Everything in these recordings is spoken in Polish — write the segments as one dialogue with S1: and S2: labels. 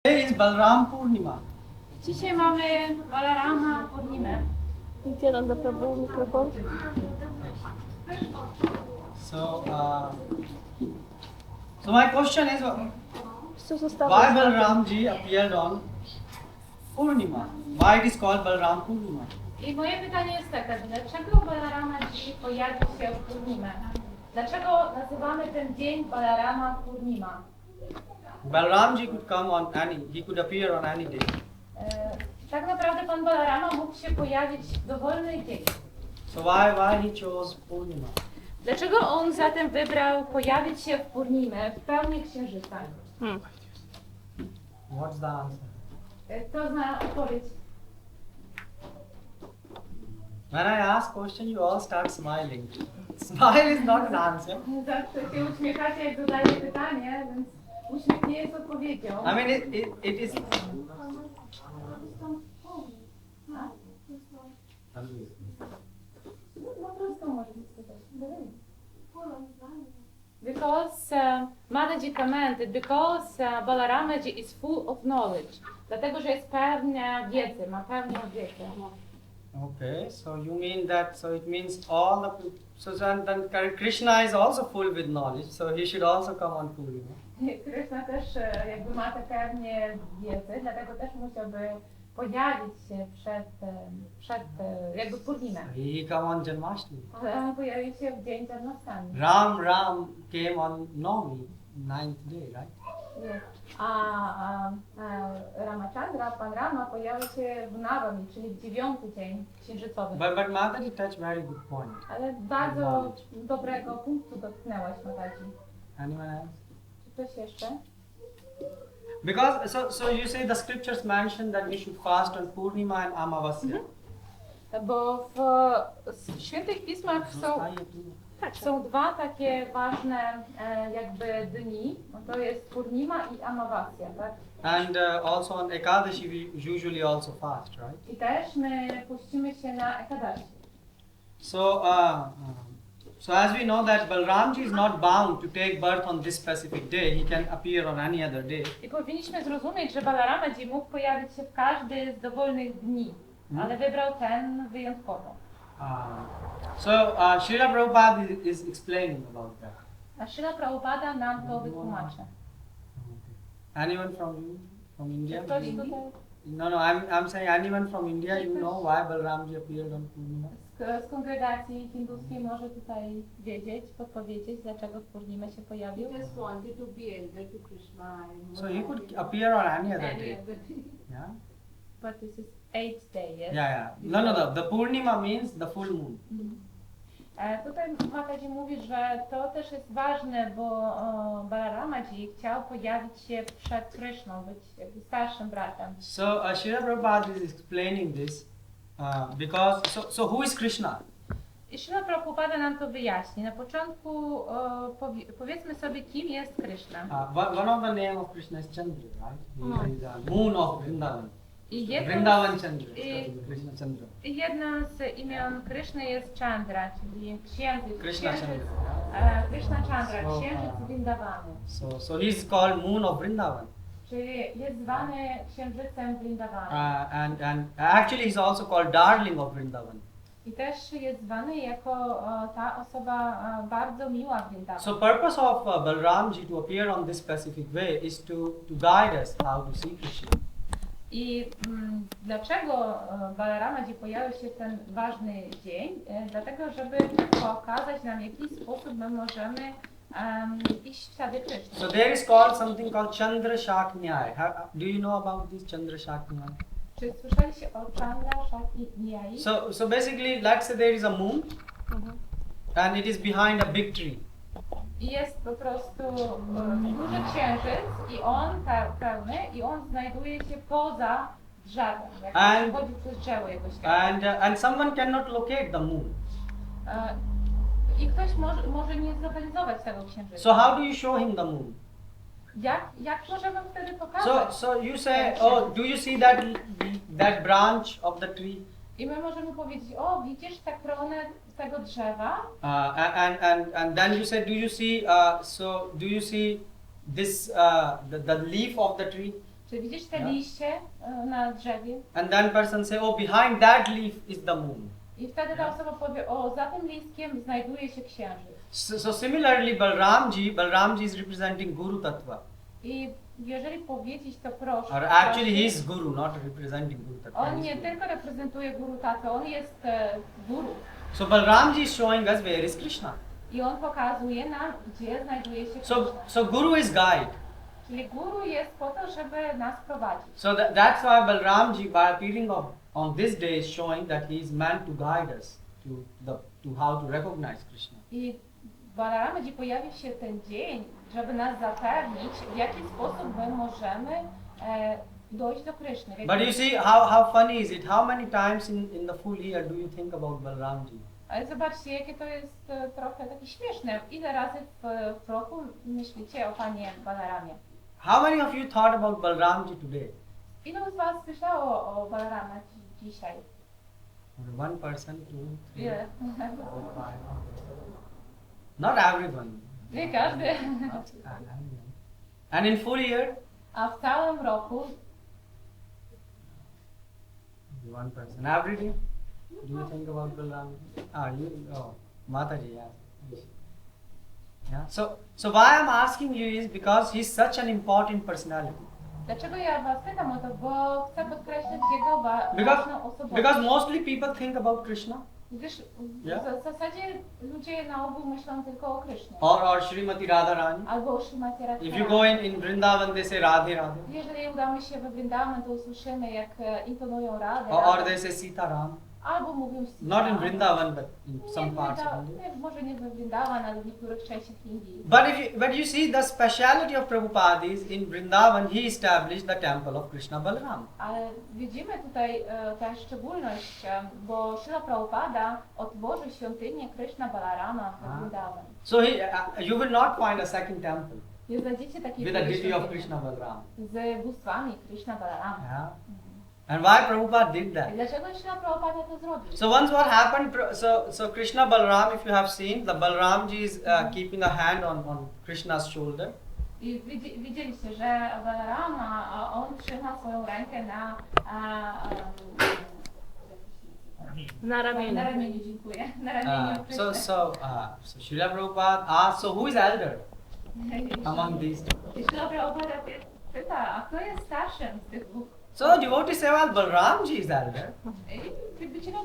S1: Today is Balarama Purnima.
S2: Dzisiaj mamy Balarama Purnimę.
S3: Nityananda Prabhu, mikrofon.
S1: So my question is,
S3: Co zostało?
S1: why Balaramji appeared on Purnima? Why it is called Balarama Purnima?
S2: I moje pytanie jest takie, dlaczego Balarama dziś pojawił się w Purnimę? Dlaczego nazywamy ten dzień Balarama Purnima?
S1: Balaramji could come on he could appear on any day.
S2: Tak naprawdę Pan Balarama mógł się pojawić w dowolny dzień.
S1: So why he chose Purnima?
S2: Dlaczego on zatem wybrał pojawić się w Purnimę, w pełni księżyca?
S1: What's the answer?
S2: Kto zna odpowiedź?
S1: When I ask question, you all start smiling. Smile is not an answer.
S2: Zawsze się uśmiechacie, jak dodaję pytanie, więc uśmiech nie jest odpowiedzią.
S1: I mean, it is. Because
S2: Mataji commented, because Balaramaji is full of knowledge. Dlatego, że jest pełna wiedzy, ma pełną wiedzę.
S1: Okay, so you mean that, so it means all the, then Krishna is also full with knowledge, so he should also come on Purnima.
S2: Krishna też jakby ma tę pewnie wiedzy, dlatego też musiałby pojawić się przed jakby Purnimę.
S1: He come on Janmashtami.
S2: Ale on pojawił się w dzień Janmashtami.
S1: Ram came on Navami, 9th day, right?
S2: A Ramachandra, Pan Rama pojawił się w Navami, czyli w 9. dzień księżycowy.
S1: But Mataji touched very good point.
S2: Ale bardzo dobrego punktu dotknęłaś, Mataji.
S1: Anyone else?
S2: Czy ktoś jeszcze?
S1: Because so you say the scriptures mention that we should fast on Purnima and Amavasya.
S2: Bo w świętych pismach są dwa takie ważne jakby dni, no to jest Purnima i Amavasya, tak?
S1: And also on Ekadashi we usually also fast, right?
S2: I też my puścimy się na Ekadashi.
S1: So so as we know that Balaramji is not bound to take birth on this specific day, he can appear on any other day.
S2: I powinniśmy zrozumieć, że Balaramaji mógł pojawić się w każdy z dowolnych dni, ale wybrał ten wyjątkowo.
S1: Srila Prabhupada is explaining about that.
S2: A Srila Prabhupada nam to wytłumaczy.
S1: Anyone from India?
S2: Ktoś tutaj
S1: No, I'm saying anyone from India, you know why Balaramji appeared on Purnima?
S2: z kongregacji hinduskiej może tutaj wiedzieć, podpowiedzieć, dlaczego w Purnimę się pojawił.
S4: He just wanted to be elder to Krishna. And
S1: So he could appear on any other
S4: any
S1: day.
S4: other day.
S1: Yeah?
S2: But this is 8th day, yes?
S1: Yeah. No. The Purnima means the full moon.
S2: Tutaj Mataji mówi, że to też jest ważne, bo Balaramaji chciał pojawić się przed Kryszną, być jakby starszym bratem.
S1: So Srila Prabhupada is explaining this because so who is Krishna?
S2: I Srila Prabhupada nam to wyjaśni. Na początku powiedzmy sobie, kim jest Kryszna.
S1: One of the name of Krishna is Chandra, right? He is the moon of Vrindavan. Vrindavan Chandra. Krishna Chandra.
S2: I jedna z imion Kryszny jest Chandra, czyli księżyc.
S1: Krishna Chandra.
S2: Krishna Chandra, księżyc Vrindavany.
S1: So he is called moon of Vrindavan.
S2: Czyli jest zwany księżycem Vrindavany.
S1: And actually he is also called darling of Vrindavan.
S2: I też jest zwany jako ta osoba bardzo miła Vrindavan.
S1: So purpose of Balaramji to appear on this specific way is to guide us how to see Krishna.
S2: I dlaczego Balaramaji pojawił się w ten ważny dzień? Dlatego, żeby pokazać nam, w jaki sposób my możemy iść w ślady Kryszny.
S1: So there is called something called Chandra Shaknyai. Do you know about this Chandra Shaknyai?
S2: Czy słyszeliście o Chandra Shaknyai?
S1: So basically, let's say there is a moon and it is behind a big tree.
S2: I jest po prostu duży księżyc i on pełny i on znajduje się poza drzewem, jak przechodzi przez drzewo jego światło.
S1: And someone cannot locate the moon.
S2: I ktoś może nie zlokalizować tego księżyca.
S1: So how do you show him the moon?
S2: Jak możemy wtedy pokazać?
S1: So you say, do you see that branch of the tree?
S2: I my możemy powiedzieć, widzisz tę kronę tego drzewa?
S1: And then you say, do you see this the leaf of the tree?
S2: Czy widzisz te
S1: Yeah.
S2: liście na drzewie?
S1: And then person say, oh, behind that leaf is the moon.
S2: I wtedy ta osoba powie, o, za tym listkiem znajduje się księżyc.
S1: So similarly, Balramji is representing Guru Tattva.
S2: I jeżeli powiedzieć to proszę,
S1: Or actually he is Guru, not representing Guru Tattva.
S2: on
S1: He is
S2: nie
S1: Guru.
S2: tylko reprezentuje Guru Tattva, on jest guru.
S1: So Balramji is showing us where is Krishna.
S2: I on pokazuje nam, gdzie znajduje się Krishna.
S1: So Guru is guide.
S2: Czyli guru jest po to, żeby nas prowadzić.
S1: So that's why Balramji, by appearing on this day, is showing that he is meant to guide us to how to recognize Krishna.
S2: I Balarama, gdzie pojawi się ten dzień, żeby nas zapewnić, w jaki sposób my możemy dojść do Kryszny.
S1: But you see how funny is it? How many times in the full year do you think about Balramji?
S2: Ale zobaczcie, jakie to jest trochę takie śmieszne. Ile razy w roku myślicie o Panie Balaramie?
S1: How many of you thought about Balramji today?
S2: Ilu z Was myślało o Balaramie dzisiaj?
S1: One person, two, three,
S2: Ile?
S1: 4, 5. Not everyone.
S2: Nie każdy.
S1: And in full year,
S2: A w całym roku
S1: one person. Every day, do you think about Balramji? Mataji, yeah. Yeah. So why I'm asking you is because he's such an important personality.
S2: Dlaczego ja Was pytam o to? Bo chcę podkreślić jego ważną osobowość.
S1: Because mostly people think about Krishna
S2: Gdyż
S1: Yeah.
S2: w zasadzie ludzie na ogół myślą tylko o Krysznie.
S1: or Srimati Radharani.
S2: Albo o Śrimati Radharani.
S1: If you go in Vrindavan, they say Radhe Radhe.
S2: Jeżeli udamy się we Vrindavan, to usłyszymy, jak intonują Radę.
S1: Or they say Sita Ram.
S2: Albo mówią
S1: Not in Vrindavan, but in some parts of India.
S2: Może nie we Vrindavan, ale w niektórych częściach Indii.
S1: But you see the speciality of Prabhupada is in Vrindavan he established the temple of Krishna Balaram.
S2: Ale widzimy tutaj tę szczególność, bo Śrila Prabhupada otworzył świątynię Krishna Balarama w Vrindavan.
S1: So you will not find a second temple
S2: Nie znajdziecie takiej
S1: with a deity of
S2: świątyni
S1: Krishna Balaram.
S2: z bóstwami Krishna Balarama.
S1: Yeah. And why Prabhupada did that?
S2: I dlaczego Śrila Prabhupada to zrobił?
S1: So once what happened, so Krishna Balaram, if you have seen, the Balaramji is keeping a hand on Krishna's shoulder.
S2: I widzieliście, że Balarama, on trzyma swoją rękę
S3: Na ramieniu.
S2: na ramieniu, dziękuję, na ramieniu Kryszny.
S1: So Srila Prabhupada, so who is elder among these two?
S2: I Śrila Prabhupada pyta, a kto jest starszym z tych dwóch?
S1: So devotees say, well, Balaramji is elder
S2: I bycie no,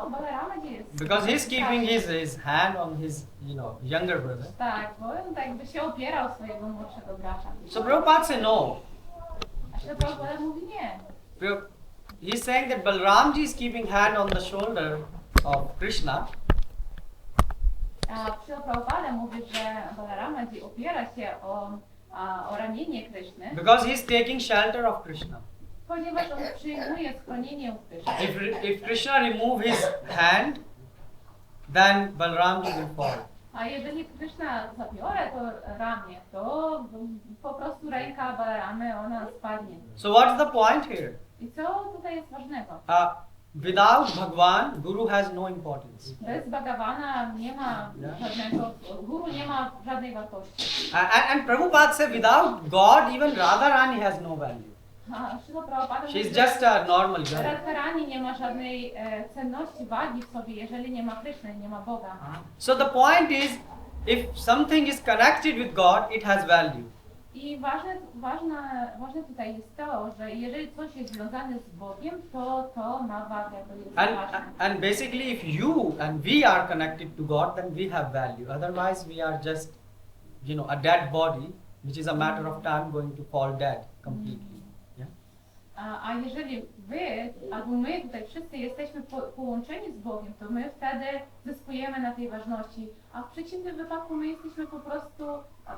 S2: Balarama nie jest.
S1: because he's keeping his hand on his, younger brother.
S2: Tak, bo on tak jakby się opierał swojego młodszego brata.
S1: So Prabhupada say no.
S2: A Śrila Prabhupada mówi nie.
S1: He's saying that Balaramji is keeping hand on the shoulder of Krishna.
S2: A Śrila Prabhupada mówi, że Balarama opiera się o ramienie Kryszny,
S1: Because he's taking shelter of Krishna.
S2: ponieważ on przyjmuje schronienie u Kryszny.
S1: If Krishna remove his hand, then Balaramji will fall.
S2: A jeżeli Kryszna zabiorę to ramię, to po prostu ręka Balaramy, ona spadnie.
S1: So what's the point here?
S2: I co tutaj jest ważnego?
S1: Without Bhagwan, Guru has no importance.
S2: Bez Bhagavana nie ma żadnego, Guru nie ma żadnej wartości.
S1: And Prabhupada said without God, even Radharani has no value.
S2: A Śrila Prabhupada mówi,
S1: She's
S2: że
S1: just a normal girl.
S2: Radharani nie ma żadnej cenności, wagi w sobie, jeżeli nie ma Kryszny, nie ma Boga.
S1: So the point is, if something is connected with God, it has value.
S2: I ważne tutaj jest to, że jeżeli coś jest związane z Bogiem, to ma wagę, to jest ważne.
S1: And basically, if you and we are connected to God, then we have value. Otherwise, we are just, a dead body, which is a matter of time going to fall dead completely. Yeah?
S2: A jeżeli wy, albo my tutaj wszyscy jesteśmy połączeni z Bogiem, to my wtedy zyskujemy na tej ważności. A w przeciwnym wypadku my jesteśmy po prostu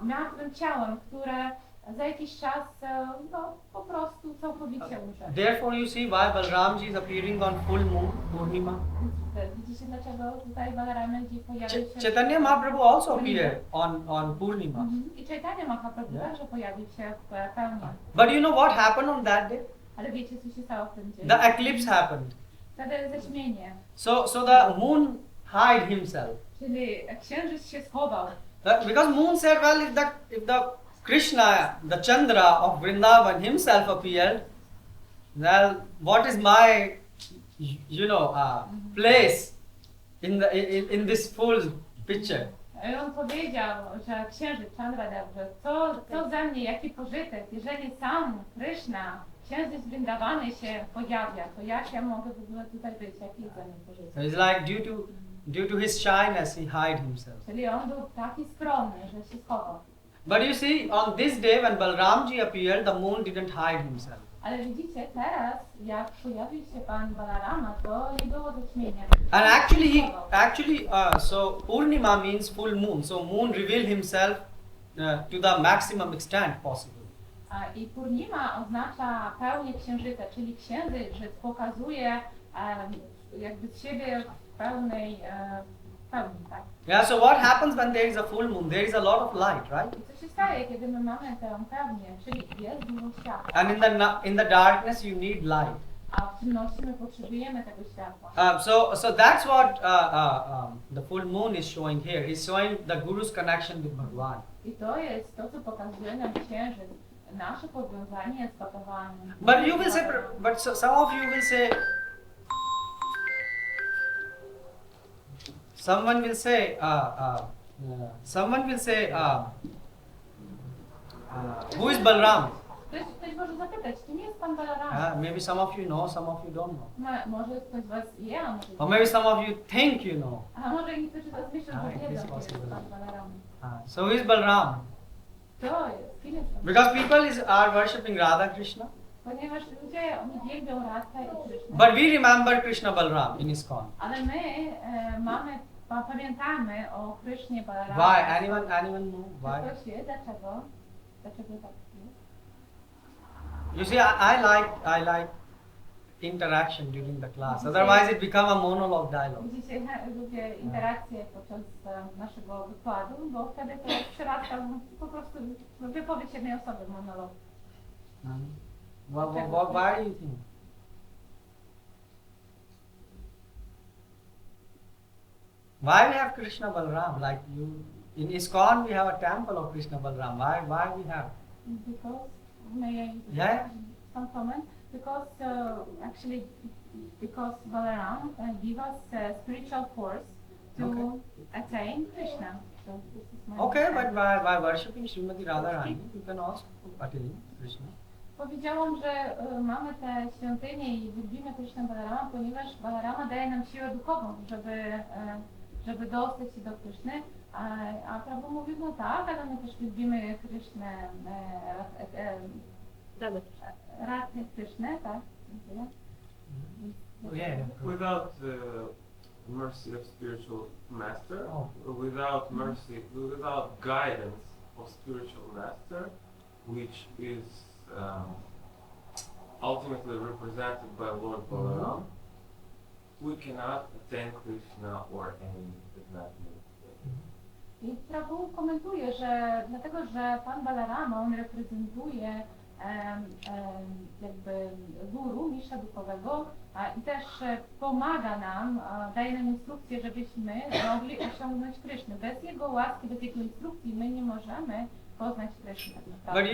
S2: martwym ciałem, które za jakiś czas po prostu całkowicie umrze.
S1: Therefore, you see why Balramji is appearing on full moon, Purnima.
S2: Widzicie, dlaczego tutaj Balaramaji pojawił się?
S1: Chaitanya Mahaprabhu also appeared on Purnima.
S2: I Chaitanya Mahaprabhu także pojawił się w pełni.
S1: But you know what happened on that day?
S2: Ale wiecie, co się stało w tym dzień?
S1: The eclipse happened.
S2: Wtedy zaćmienie.
S1: So the moon hid himself.
S2: Czyli księżyc się schował.
S1: Because moon said, well, if the Krishna, the Chandra of Vrindavan himself appeared, well, what is my, place in this full picture?
S2: I on powiedział, że księżyc Chandradev, że co ze mnie, jaki pożytek, jeżeli sam Krishna, księżyc Vrindavany się pojawia, to jak ja mogę w ogóle tutaj być, jaki jest ze mnie pożytek?
S1: So it's like due to his shyness, he hid himself.
S2: Czyli on był taki skromny, że się schował.
S1: But you see, on this day when Balramji appeared, the moon didn't hide himself.
S2: Ale widzicie, teraz jak pojawił się Pan Balarama, to nie było zaćmienia.
S1: And actually, so Purnima means full moon. So moon revealed himself to the maximum extent possible.
S2: I Purnima oznacza pełnię księżyca, czyli księżyc pokazuje jakby z siebie w pełnej pełni, tak?
S1: Yeah. So what happens when there is a full moon? There is a lot of light, right?
S2: I co się staje, kiedy my mamy tę pełnię, czyli jest dużo światła,
S1: And in the darkness you need light.
S2: a w ciemności my potrzebujemy tego światła.
S1: So that's what the full moon is showing here. It's showing the Guru's connection with Bhagwan.
S2: I to jest to, co pokazuje nam księżyc, nasze powiązanie z Bhagawanem.
S1: But you will say, some of you will say, someone will say, who is Balram?
S2: Ktoś może zapytać, kim jest Pan Balarama?
S1: Maybe some of you know, some of you don't know.
S2: Może ktoś z Was wie, a może
S1: Or maybe some of you think you know.
S2: a może niektórzy z Was myślą, że
S1: it is
S2: wiedzą, kim
S1: possible.
S2: jest Pan Balarama.
S1: So who is Balram?
S2: To jest, kim jest Pan?
S1: Because people are worshipping Radha Krishna.
S2: Ponieważ ludzie, oni wielbią Radha i Krishna.
S1: But we remember Krishna Balram in ISKCON.
S2: Ale my pamiętamy o Krishnie Balaramie.
S1: Why? Anyone know why?
S2: Ktoś wie, dlaczego? Dlaczego tak jest?
S1: You see, I like interaction during the class. Otherwise, it become a monologue dialogue.
S2: Widzicie, lubię interakcje podczas naszego wykładu, bo wtedy to przerasta po prostu wypowiedź jednej osoby w monologu.
S1: Why do you think? Why we have Krishna Balram? Like you, in ISKCON we have a temple of Krishna Balram. Why we have?
S2: Because, may I
S1: Yeah.
S2: some comment? Because actually, because Balaram give us spiritual force to attain Krishna. So this is my
S1: Okay, but
S2: understanding.
S1: by worshipping Srimati Radharani, you can also attain Krishna.
S2: Powiedziałam, że mamy te świątynie i wielbimy Krishna Balarama, ponieważ Balarama daje nam siłę duchową, żeby dostać się do Krishny. A Prabhu mówił, no tak, ale my też wielbimy Krishnę, Radhę Krishnę, tak? Dziękuję.
S1: Yeah.
S5: Without mercy of spiritual master, without mercy, without guidance of spiritual master, which is ultimately represented by Lord Balaram, we cannot attain Krishna or any divine.
S2: I Prabhu komentuje, że dlatego, że Pan Balarama, on reprezentuje jakby guru, mistrza duchowego i też pomaga nam, daje nam instrukcje, żebyśmy mogli osiągnąć Kryszny. Bez jego łaski, bez jego instrukcji my nie możemy poznać Kryszny.
S1: But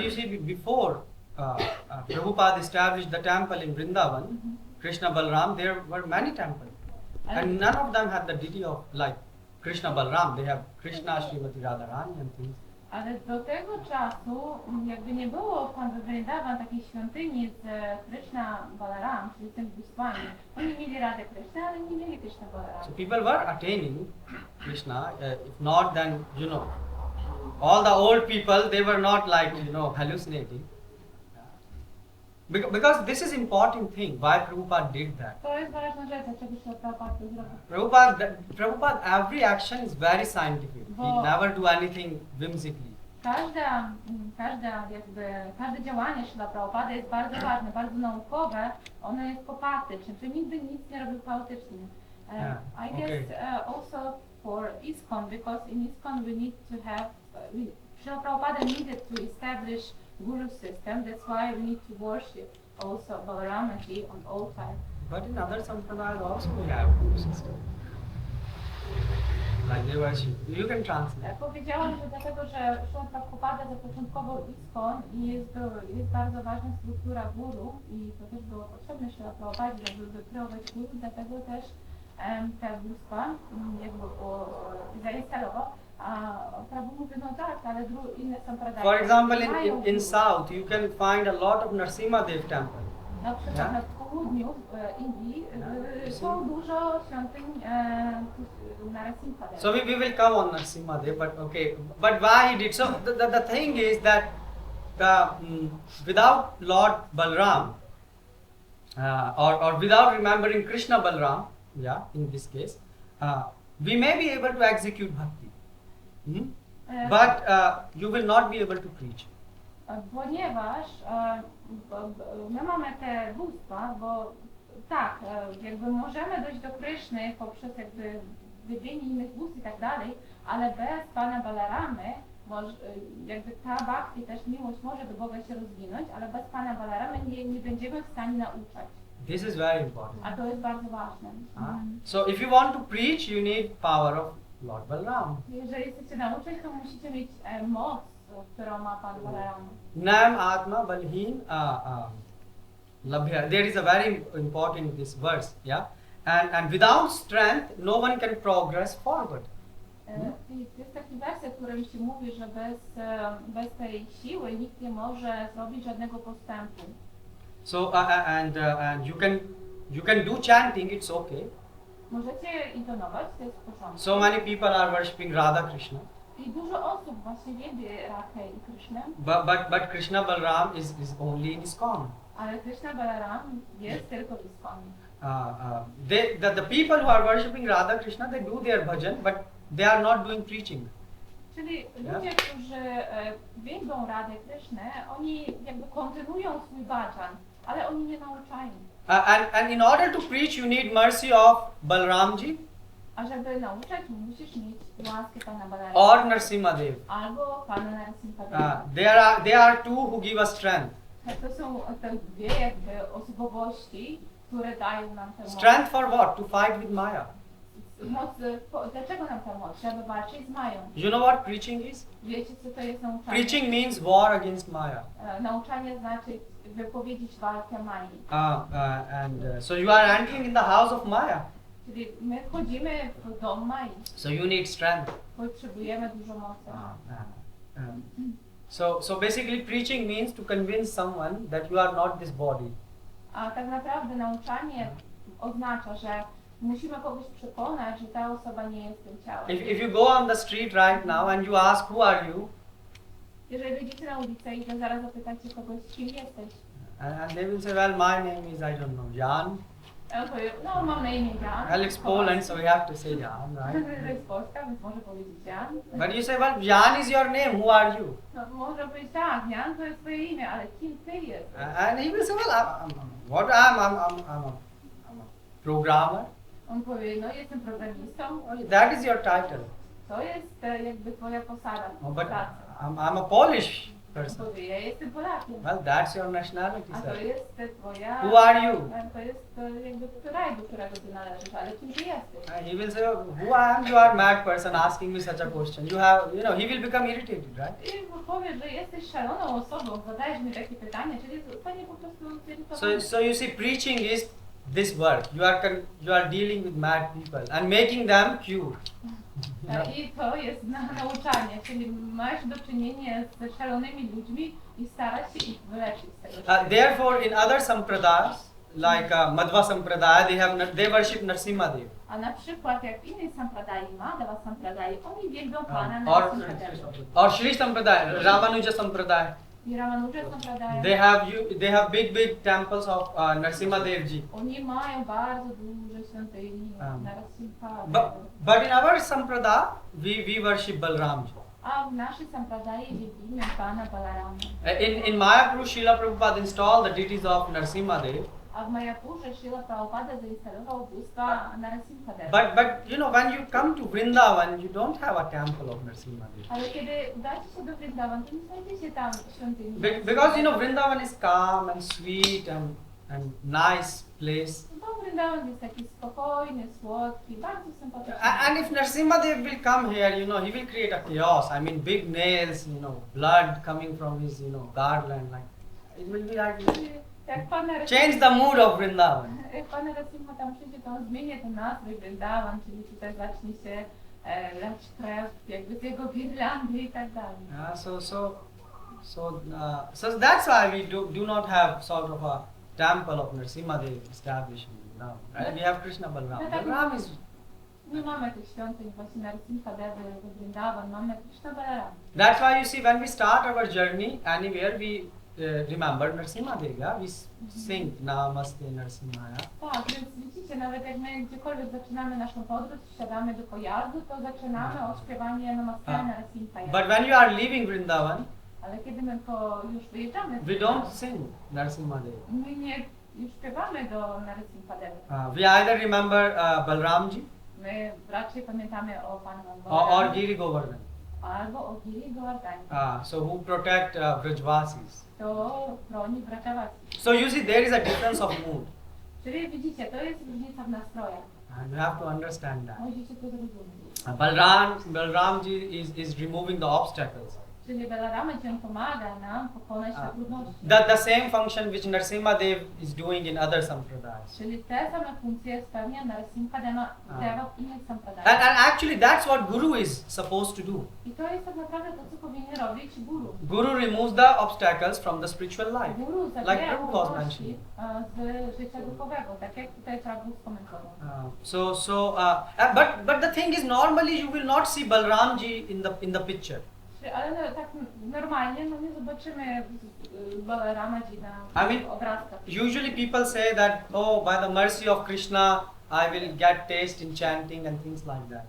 S1: you see, before Prabhupada established the temple in Vrindavan, Krishna Balram, there were many temples. And none of them had the deity of like Krishna Balram. They have Krishna, Srimati Radharani and things.
S2: Ale do tego czasu jakby nie było w Vrindavan takiej świątyni z Krishna Balaram, czyli tym bóstwami. Oni mieli Radę Krishna, ale nie mieli Krishna Balaram.
S1: So people were attaining Krishna. If not, then all the old people, they were not like hallucinating. Because this is important thing. Why Prabhupada did that?
S2: To jest ważna rzecz, dlaczego się Prabhupada to zrobił.
S1: Prabhupada, every action is very scientific. He never do anything whimsically.
S2: Każde działanie Śrila Prabhupada jest bardzo ważne, bardzo naukowe. Ono jest popatyczne, czyli nigdy nic nie robił chaotycznie. I guess also for ISKCON, because in ISKCON we need to have, Śrila Prabhupada needed to establish Guru system. That's why we need to worship also Balaramaji on altar.
S1: But in other sampradayas also we have Guru system. like they worship. You can translate.
S2: Powiedziałam, że dlatego, że Śrila Prabhupada zapoczątkował ISKCON i jest bardzo ważna struktura guru i to też było potrzebne Śrila Prabhupadzie, żeby wykreować guru, dlatego też te bóstwa jakby zainstalował. A Prabhu mówi, no tak, ale inne są pradaje.
S1: For example, in South, you can find a lot of Narasimha Dev temple.
S2: Na przykład na południu Indii są dużo świątyń Narasimha Deva.
S1: So we will come on Narasimha Dev, but okay. But why he did so? The thing is that without Lord Balaram or without remembering Krishna Balaram, yeah, in this case, we may be able to execute bhakti, but you will not be able to preach.
S2: Ponieważ my mamy te bóstwa, bo tak, jakby możemy dojść do Kryszny poprzez jakby wybienie innych bóstw i tak dalej, ale bez Pana Balaramy, jakby ta bhakti, też miłość może do Boga się rozwinąć, ale bez Pana Balaramy nie będziemy w stanie nauczać.
S1: This is very important.
S2: A to jest bardzo ważne.
S1: So if you want to preach, you need power of Lord Balaram.
S2: Jeżeli chcecie nauczyć, to musicie mieć moc, którą ma Pan Balarama.
S1: Nam Atma Balhin Labhya. There is a very important this verse, yeah? And without strength, no one can progress forward.
S2: I jest taki werset, w którym się mówi, że bez tej siły nikt nie może zrobić żadnego postępu.
S1: So and you can do chanting, it's okay.
S2: Możecie intonować, to jest w porządku.
S1: So many people are worshipping Radha Krishna.
S2: I dużo osób właśnie wielbi Radhę i Krishnę.
S1: But Krishna Balaram is only in ISKCON.
S2: Ale Krishna Balaram jest tylko w ISKCON.
S1: The people who are worshipping Radha Krishna, they do their bhajan, but they are not doing preaching.
S2: Czyli ludzie, którzy wielbią Radhę Krishnę, oni jakby kontynuują swój bhajan, ale oni nie nauczają.
S1: And in order to preach, you need mercy of Balaramji.
S2: A żeby nauczać, musisz mieć łaskę Pana Balarama.
S1: Or Narasimha Dev.
S2: Albo Pana Narasimha Deva.
S1: They are two who give us strength.
S2: To są te dwie jakby osobowości, które dają nam tę moc.
S1: Strength for what? To fight with Maya.
S2: Moc, dlaczego nam ta moc? Żeby walczyć z Mają.
S1: You know what preaching is?
S2: Wiecie, co to jest nauczanie?
S1: Preaching means war against Maya.
S2: Nauczanie znaczy wypowiedzieć walkę Mai.
S1: So you are entering in the house of Maya.
S2: Czyli my wchodzimy w dom Mai.
S1: So you need strength.
S2: Potrzebujemy dużo mocy.
S1: So basically preaching means to convince someone that you are not this body.
S2: A tak naprawdę nauczanie oznacza, że musimy kogoś przekonać, że ta osoba nie jest tym ciałem.
S1: If you go on the street right now and you ask who are you,
S2: Jeżeli wyjdziecie na ulicę i zaraz zapytacie kogoś, kim jesteś,
S1: and they will say, well, my name is, I don't know, Jan.
S2: a on powie, no mam na imię Jan.
S1: Well, it's Poland, so we have to say Jan, right?
S2: To jest Polska, więc może powiedzieć Jan.
S1: But you say, well, Jan is your name, who are you?
S2: No, może powiedzieć tak, Jan to jest twoje imię, ale kim ty jesteś?
S1: And he will say, well, I'm a programmer.
S2: On powie, no jestem programistą.
S1: That is your title.
S2: To jest jakby twoja posada
S1: Oh, but
S2: pracy.
S1: I'm a Polish
S2: On
S1: person.
S2: powie, ja jestem Polakiem.
S1: Well, that's your nationality,
S2: A to
S1: sir.
S2: jest twoja...
S1: Who are you?
S2: To jest jakby kraj, do którego ty należysz, ale kim ty jesteś?
S1: And he will say, who I am? You are a mad person asking me such a question. He will become irritated, right?
S2: I powie, że jesteś szaloną osobą, zadajesz mi takie pytanie, czyli zostanie po prostu zirytowany.
S1: So you see, preaching is this work. You are dealing with mad people and making them cure.
S2: I to jest nauczanie, czyli masz do czynienia z szalonymi ludźmi i starać się ich wyleczyć z tego.
S1: Therefore, in other sampradayas, like Madhva Sampradaya, they worship Narasimha Dev.
S2: A na przykład jak w innej sampradai, Madhava Sampradai, oni wielbią Pana
S1: Or
S2: Narasimha Deva.
S1: or Shri Sampradaya, Ramanuja Sampradaya.
S2: I Ramanuja Sampradaya.
S1: They have big temples of Narasimha Devji.
S2: Oni mają bardzo duże świątyni Narasimha.
S1: But in our Sampradaya, we worship Balramji.
S2: A w naszej sampradai wielbimy Pana Balarama.
S1: In Mayapur, Srila Prabhupada installed the deities of Narasimha Dev.
S2: A w Mayapurze Srila Prabhupada zainstalował bóstwa Narasimha Deva.
S1: But when you come to Vrindavan, you don't have a temple of Narasimha Dev.
S2: Ale kiedy udacie się do Vrindavan, to nie znajdziecie tam świątyni.
S1: Because Vrindavan is calm and sweet and nice place.
S2: Bo Vrindavan jest taki spokojny, słodki, bardzo sympatyczny.
S1: And if Narsimha Dev will come here, he will create a chaos. I mean, big nails, blood coming from his, garland, like it will be like
S2: Jak Pan
S1: change the mood of Vrindavan.
S2: Jak Pan Narasimha tam przyjdzie, to on zmieni ten nastrój Vrindavan, czyli tutaj zacznie się lać krew jakby z jego wirlandy i tak dalej.
S1: Yeah, so that's why we do not have sort of a temple of Narsimha Dev established in Vrindavan. Right? We have Krishna Balaram. Balaram is.
S2: Nie mamy tych świątyń właśnie Narasimha Devy w Vrindavan, mamy Krishna Balarama.
S1: That's why you see when we start our journey anywhere we remember Narsimha Dev. Yeah? We sing Namaste Narsimhaya.
S2: Tak, więc widzicie, nawet jak my gdziekolwiek zaczynamy naszą podróż, wsiadamy do pojazdu, to zaczynamy od śpiewania Namaste Narasimhaya.
S1: But when you are leaving Vrindavan,
S2: Ale kiedy my już wyjeżdżamy,
S1: we don't sing Narsimha Dev.
S2: my nie śpiewamy do Narasimha Devy.
S1: We either remember Balramji
S2: My raczej pamiętamy o Panu
S1: or
S2: Balaramie
S1: Giri Govardhan.
S2: albo o Giri Govardhanie.
S1: So who protect Vrajvasis.
S2: To chroni Vrajavasi.
S1: So you see there is a difference of mood.
S2: Czyli widzicie, to jest różnica w nastrojach.
S1: And you have to understand that.
S2: Musicie to zrozumieć.
S1: Balramji is removing the obstacles.
S2: Czyli Balarama Ci pomaga nam pokonać te trudności.
S1: The same function which Narsimha Dev is doing in other sampradayas.
S2: Czyli te same funkcje spełnia Narasimha Deva w innych
S1: And
S2: sampradayach.
S1: actually that's what Guru is supposed to do.
S2: I to jest tak naprawdę to, co powinien robić Guru.
S1: Guru removes the obstacles from the spiritual life.
S2: Guru
S1: Like
S2: zabiera
S1: Prabhu was
S2: trudności z życia duchowego, tak jak tutaj Prabhu skomentował.
S1: But the thing is, normally you will not see Balramji in the picture.
S2: Ale tak normalnie nie zobaczymy Balarama na obrazkach.
S1: Usually people say that, oh, by the mercy of Krishna, I will get taste in chanting and things like that.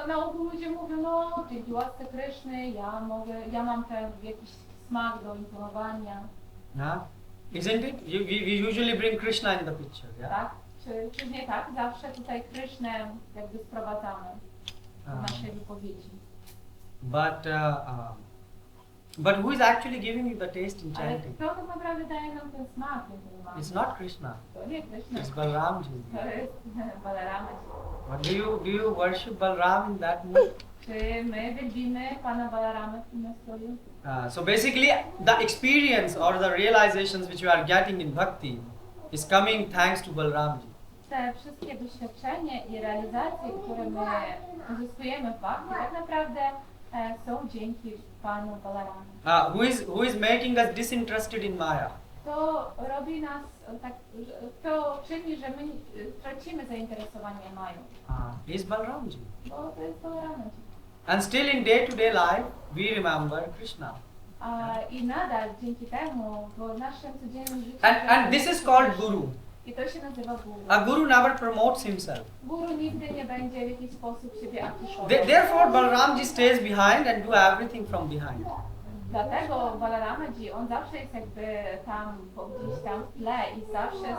S2: Na ogół ludzie mówią, no dzięki łasce Kryszny ja mam jakiś smak do intonowania.
S1: Isn't it? We usually bring Krishna in the picture. Yeah?
S2: Tak? Czy nie tak? Zawsze tutaj Krysznę jakby sprowadzamy w naszej wypowiedzi.
S1: But who is actually giving you the taste in
S2: Ale
S1: chanting?
S2: kto tak naprawdę daje nam ten smak w intonowaniu?
S1: It's not Krishna.
S2: To nie Kryszna.
S1: It's Balramji.
S2: To jest Balarama.
S1: But do you worship Balram in that mood?
S2: Czy my wielbimy Pana Balaramy w tym nastroju?
S1: So basically, the experience or the realizations which you are getting in bhakti is coming thanks to Balramji.
S2: Te wszystkie doświadczenia i realizacje, które my uzyskujemy w bhakti, tak naprawdę są dzięki Panu Balaramie.
S1: Who is making us disinterested in Maya?
S2: To robi nas tak, to czyni, że my tracimy zainteresowanie Mają.
S1: Is Balramji.
S2: Bo to jest Balarama.
S1: And still in day-to-day life, we remember Krishna.
S2: I nadal dzięki temu w naszym codziennym życiu...
S1: And this is called Guru.
S2: I to się nazywa Guru.
S1: A Guru never promotes himself.
S2: Guru nigdy nie będzie w jakiś sposób siebie afiszował.
S1: Therefore, Balramji stays behind and do everything from behind.
S2: Dlatego Balaramaji, on zawsze jest jakby tam, gdzieś tam w tle i zawsze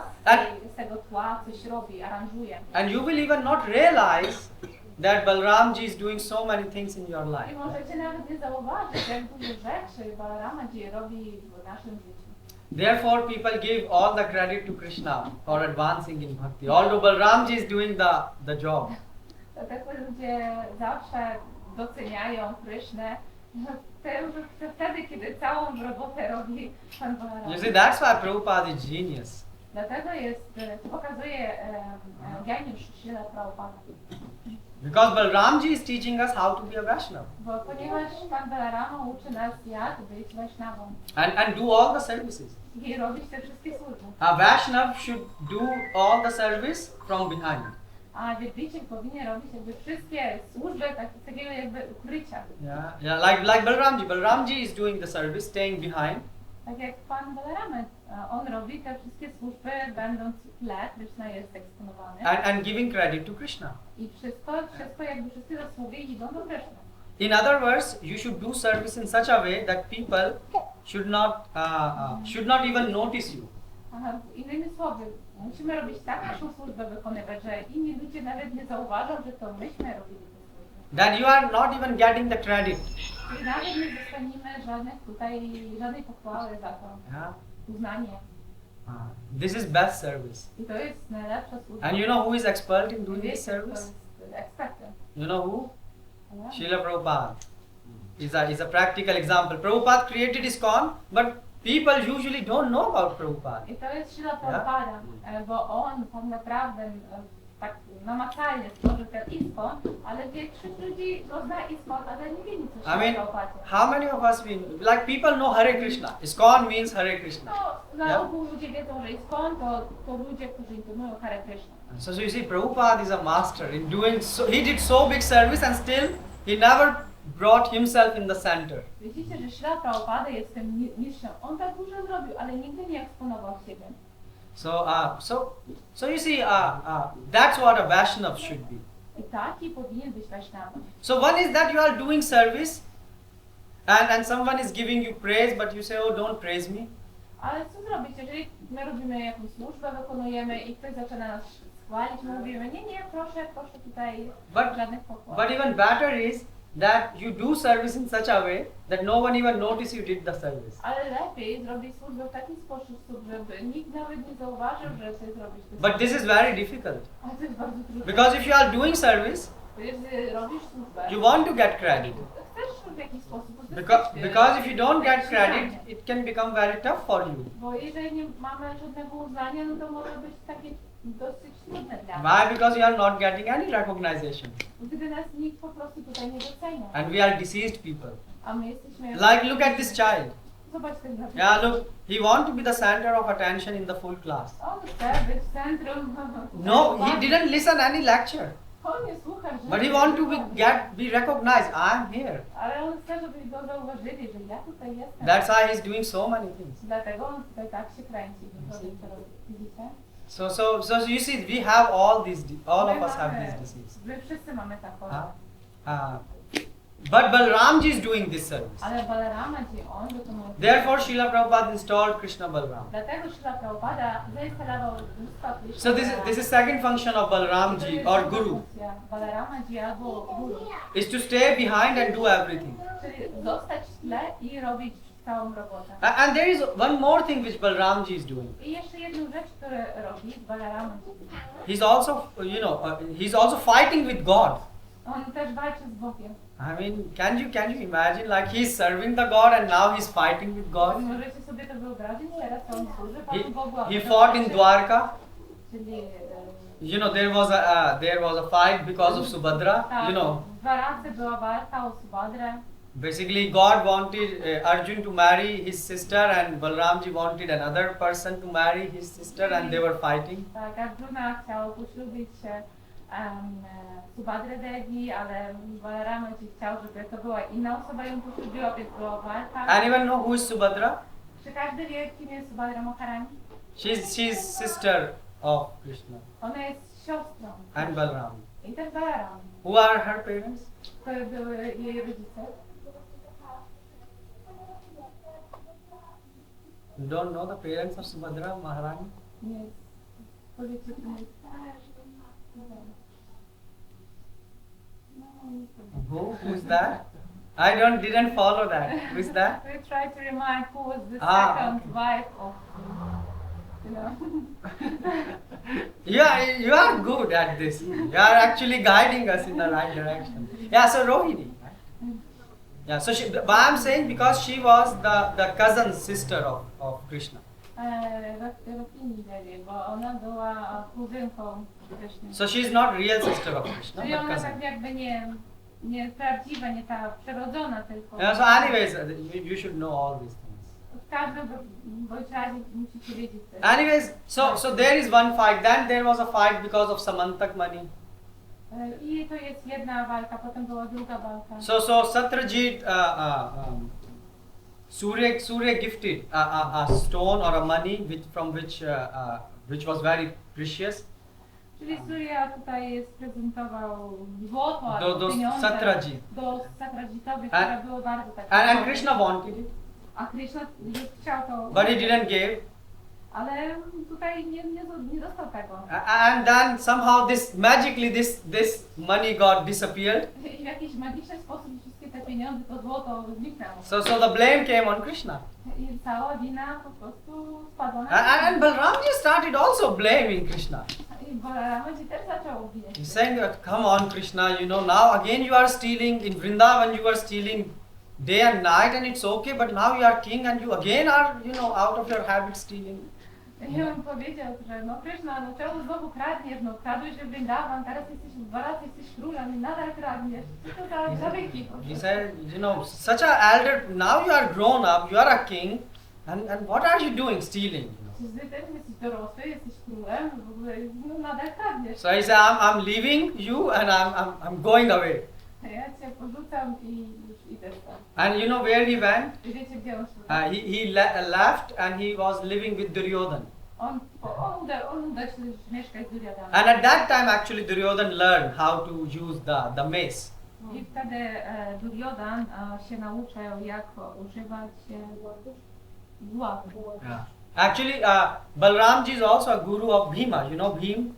S2: z tego tła coś robi, aranżuje.
S1: And you will even not realize that Balramji is doing so many things in your
S2: I
S1: life.
S2: możecie nawet nie zauważyć, jak dużo rzeczy Balaramaji robi w naszym życiu.
S1: Therefore, people give all the credit to Krishna for advancing in bhakti. Although Balramji is doing the job.
S2: Dlatego ludzie zawsze doceniają Krysznę wtedy, kiedy całą robotę robi Pan Balarama.
S1: You see, that's why Prabhupada is genius.
S2: Dlatego to pokazuje geniusz Śrila Prabhupada.
S1: Because Balramji is teaching us how to be a Vaishnava.
S2: Bo ponieważ Pan Balarama uczy nas, jak być Vaishnavą
S1: And do all the services.
S2: i robić te wszystkie służby.
S1: A Vaishnav should do all the service from behind.
S2: A wielbiciel powinien robić jakby wszystkie służby takiego jakby ukrycia.
S1: Yeah, like Balramji. Balramji is doing the service, staying behind.
S2: Tak jak Pan Balarama, on robi te wszystkie służby, będąc w tle, Krishna jest eksponowany.
S1: And giving credit to Krishna.
S2: I wszystkie wszystkie zasługi idą do Krishna.
S1: In other words, you should do service in such a way that people should not even notice you.
S2: Innymi słowy, musimy robić tak naszą służbę wykonywać, że inni ludzie nawet nie zauważą, że to myśmy robili tę służbę.
S1: That you are not even getting the credit.
S2: Czyli nawet nie dostaniemy żadnej pochwały za to, uznanie.
S1: This is best service.
S2: I to jest najlepsza służba.
S1: And you know who is expert in doing
S2: Wiecie,
S1: this
S2: kto
S1: service?
S2: jest ekspertem.
S1: You know who?
S2: Nie?
S1: Srila Prabhupada is a practical example. Prabhupada created ISKCON, but people usually don't know about Prabhupada.
S2: I to jest Srila Prabhupada, bo on tak naprawdę tak namacalnie stworzył ten ISKCON, ale większość ludzi go zna ISKCON, ale nie wie nic o
S1: I
S2: Srila
S1: mean,
S2: Prabhupadzie.
S1: how many of us like people know Hare Krishna? ISKCON means Hare Krishna.
S2: No, na ogół ludzie wiedzą, że ISKCON to ludzie, którzy intonują Hare Krishna.
S1: So you see, Prabhupada is a master in doing so. He did so big service and still he never brought himself in the center.
S2: Widzicie, że Srila Prabhupada jest tym mistrzem. On tak dużo zrobił, ale nigdy nie eksponował siebie.
S1: So you see, that's what a Vaishnav should be.
S2: I taki powinien być Vaishnava.
S1: So one is that you are doing service, and someone is giving you praise, but you say, oh, don't praise me.
S2: Ale co zrobić, jeżeli my robimy jakąś służbę, wykonujemy i ktoś zaczyna nas chwalić, my mówimy, nie, proszę tutaj żadnych pochwał.
S1: But even better is that you do service in such a way that no one even notice you did the service.
S2: Ale lepiej zrobić służbę w taki sposób, żeby nikt nawet nie zauważył, że ty zrobisz tę
S1: But this is very difficult.
S2: Ale to jest bardzo trudne.
S1: Because if you are doing service,
S2: Bo jeżeli robisz służbę,
S1: you want to get credit.
S2: chcesz w jakiś sposób uzyskać,
S1: Because if you don't get credit, it can become very tough for you.
S2: Bo jeżeli nie mamy żadnego uznania, no to może być takie dosyć trudne dla nas.
S1: Why? Because you are not getting any recognition.
S2: Gdy nas nikt po prostu tutaj nie docenia.
S1: And we are deceased people.
S2: A my jesteśmy...
S1: Like, look at this child.
S2: Zobacz ten zapis.
S1: Yeah, look, he wants to be the center of attention in the full class.
S2: On chce być centrum.
S1: No, he didn't listen any lecture.
S2: On nie słucha, że...
S1: But he wants to be recognized. I'm here.
S2: Ale on chce, żeby go zauważyli, że ja tutaj jestem.
S1: That's why he's doing so many things.
S2: Dlatego on tutaj tak się kręci. Widzicie?
S1: So you see, we have all of us have these diseases.
S2: My wszyscy mamy taką.
S1: But Balarama is doing this service.
S2: Ale Balarama Ji, on wykonuje.
S1: Therefore, Srila Prabhupada installed Krishna Balaram.
S2: Dlatego Srila Prabhupada zainstalował bóstwa Krishna.
S1: So this is second function of Balaram
S2: To
S1: Ji
S2: jest
S1: or
S2: druga
S1: Guru,
S2: funkcja Balarama Ji albo Guru.
S1: is to stay behind and do everything.
S2: Czyli zostać w tle i robić całą robotę.
S1: And there is one more thing which Balaram Ji is doing.
S2: I jeszcze jedną rzecz, którą robi Balarama Ji.
S1: He's also, he's also fighting with God.
S2: On też walczy z Bogiem.
S1: I mean, can you imagine, like he's serving the God and now he's fighting with God?
S2: Możecie sobie to wyobrazić, teraz on służy Panu Bogu.
S1: He fought in Dwarka.
S2: Czyli,
S1: You know, there was a fight because of Subhadra.
S2: tak,
S1: You know,
S2: 2 razy była walka o Subhadrę.
S1: basically God wanted Arjun to marry his sister and Balaramji wanted another person to marry his sister and they were fighting.
S2: Tak, Arjuna chciał poślubić Subhadrę Devi, ale Balarama Ji chciał, żeby to była inna osoba ją poślubiła, więc była walka.
S1: Anyone know who is Subhadra?
S2: Czy każdy wie, kim jest Subhadra Maharani?
S1: She's sister of Krishna
S2: Ona jest siostrą.
S1: and Balaram.
S2: I też Balaram.
S1: Who are her parents?
S2: To były jej rodzice.
S1: You don't know the parents of Subhadra Maharani?
S2: Nie. Powiedzcie mi.
S1: Who's that? I didn't follow that. Who's that?
S2: We try to remind who was the
S1: Ah,
S2: second
S1: okay.
S2: wife of, you know.
S1: You are good at this. You are actually guiding us in the right direction. Yeah, so Rohini. Right? Yeah, so but I'm saying because she was the cousin sister of Krishna.
S2: Rokini Devi, bo ona była kuzynką Krishny.
S1: So she's not real sister of Krishna,
S2: Czyli
S1: but
S2: ona
S1: cousin.
S2: tak jakby nie prawdziwa, nie ta przerodzona, tylko...
S1: Yeah, so anyways, you should know all these things.
S2: W każdym bądź razie musicie wiedzieć też.
S1: Anyways, so there is one fight. Then there was a fight because of Samantak money.
S2: I to jest jedna walka, potem była druga walka.
S1: So Satrajit Surya gifted a stone or a money which was very precious
S2: Czyli Surya tutaj prezentował złoto
S1: do
S2: albo pieniądze
S1: Satrajit.
S2: do Satrajitowi, które było bardzo takie.
S1: And Krishna wanted it,
S2: A Krishna już chciał to,
S1: but he didn't give.
S2: ale tutaj nie dostał tego.
S1: And then somehow magically this money got disappeared.
S2: I w jakiś magiczny sposób wszystkie te pieniądze, to złoto zniknęło.
S1: So the blame came on Krishna.
S2: I cała wina po prostu spadła na
S1: And Balramji started also blaming Krishna.
S2: I Balaramaji też zaczął obwiniać.
S1: He's saying that, come on Krishna, now again you are stealing, in Vrindavan you are stealing day and night and it's okay, but now you are king and you again are, out of your habit stealing.
S2: I on powiedział, że no Krishna, no czemu znowu kradniesz, no kradłeś w Vrindavan, teraz jesteś 2 razy jesteś królem i nadal kradniesz. Co to za zawyki?
S1: He said, such a elder, now you are grown up, you are a king, and what are you doing stealing?
S2: Ty też jesteś dorosły, jesteś królem, w ogóle no, nadal kradniesz.
S1: So he said, I'm leaving you and I'm going away.
S2: Ja cię porzucam i już idę stąd.
S1: And you know where he went?
S2: I wiecie gdzie on szedł?
S1: He left and he was living with Duryodhan.
S2: On udał się mieszkać z Duryodhanem.
S1: And at that time actually Duryodhan learned how to use the mace.
S2: I wtedy Duryodhan się nauczył jak używać łapu.
S1: Yeah. Actually, Balramji is also a guru of Bhima. You know Bhim?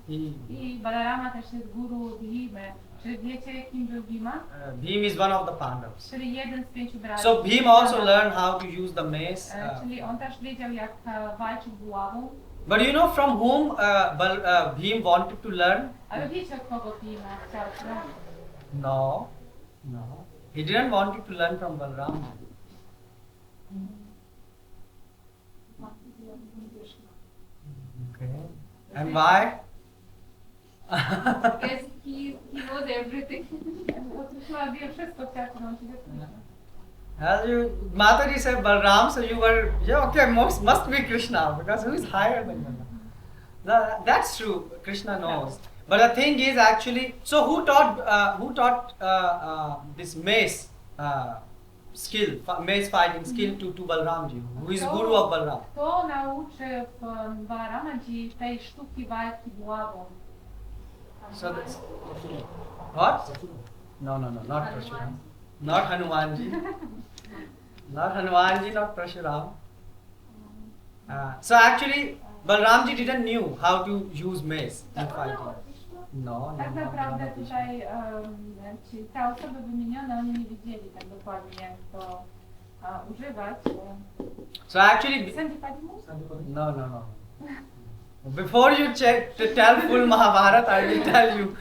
S2: I Balarama też jest guru Bhimy. Czy wiecie kim był Bhima?
S1: Bhim is one of the Pandavas.
S2: Czyli jeden z 5 braci.
S1: So Bhim also learned how to use the mace.
S2: Czyli on też wiedział jak walczyć buławą.
S1: But from whom Bhim wanted to learn?
S2: Ale wiecie od kogo Bhima chciał się nauczyć?
S1: No. He didn't want it to learn from Balram. Okay. And why?
S4: Because he knows everything.
S2: Bo Krishna wie wszystko, chciał się nauczyć od Krishna.
S1: As Mataji said Balram, so you were, okay, must be Krishna, because who is higher than Balram? That's true, Krishna knows. But the thing is actually, so who taught this mace skill, mace fighting skill to Balramji, who is guru of Balram?
S2: Kto nauczył Balaramaji tej sztuki walki buławą?
S1: So that's, what? No, not Prashuram. Not Hanumanji. Not Hanumanji, not Prashuram. So actually, Balramji didn't knew how to use mace in fighting. No.
S2: Tak naprawdę tutaj te osoby wymienione, oni nie wiedzieli tak dokładnie jak to używać.
S1: So actually, no. Before you tell full Mahabharata, I will tell you.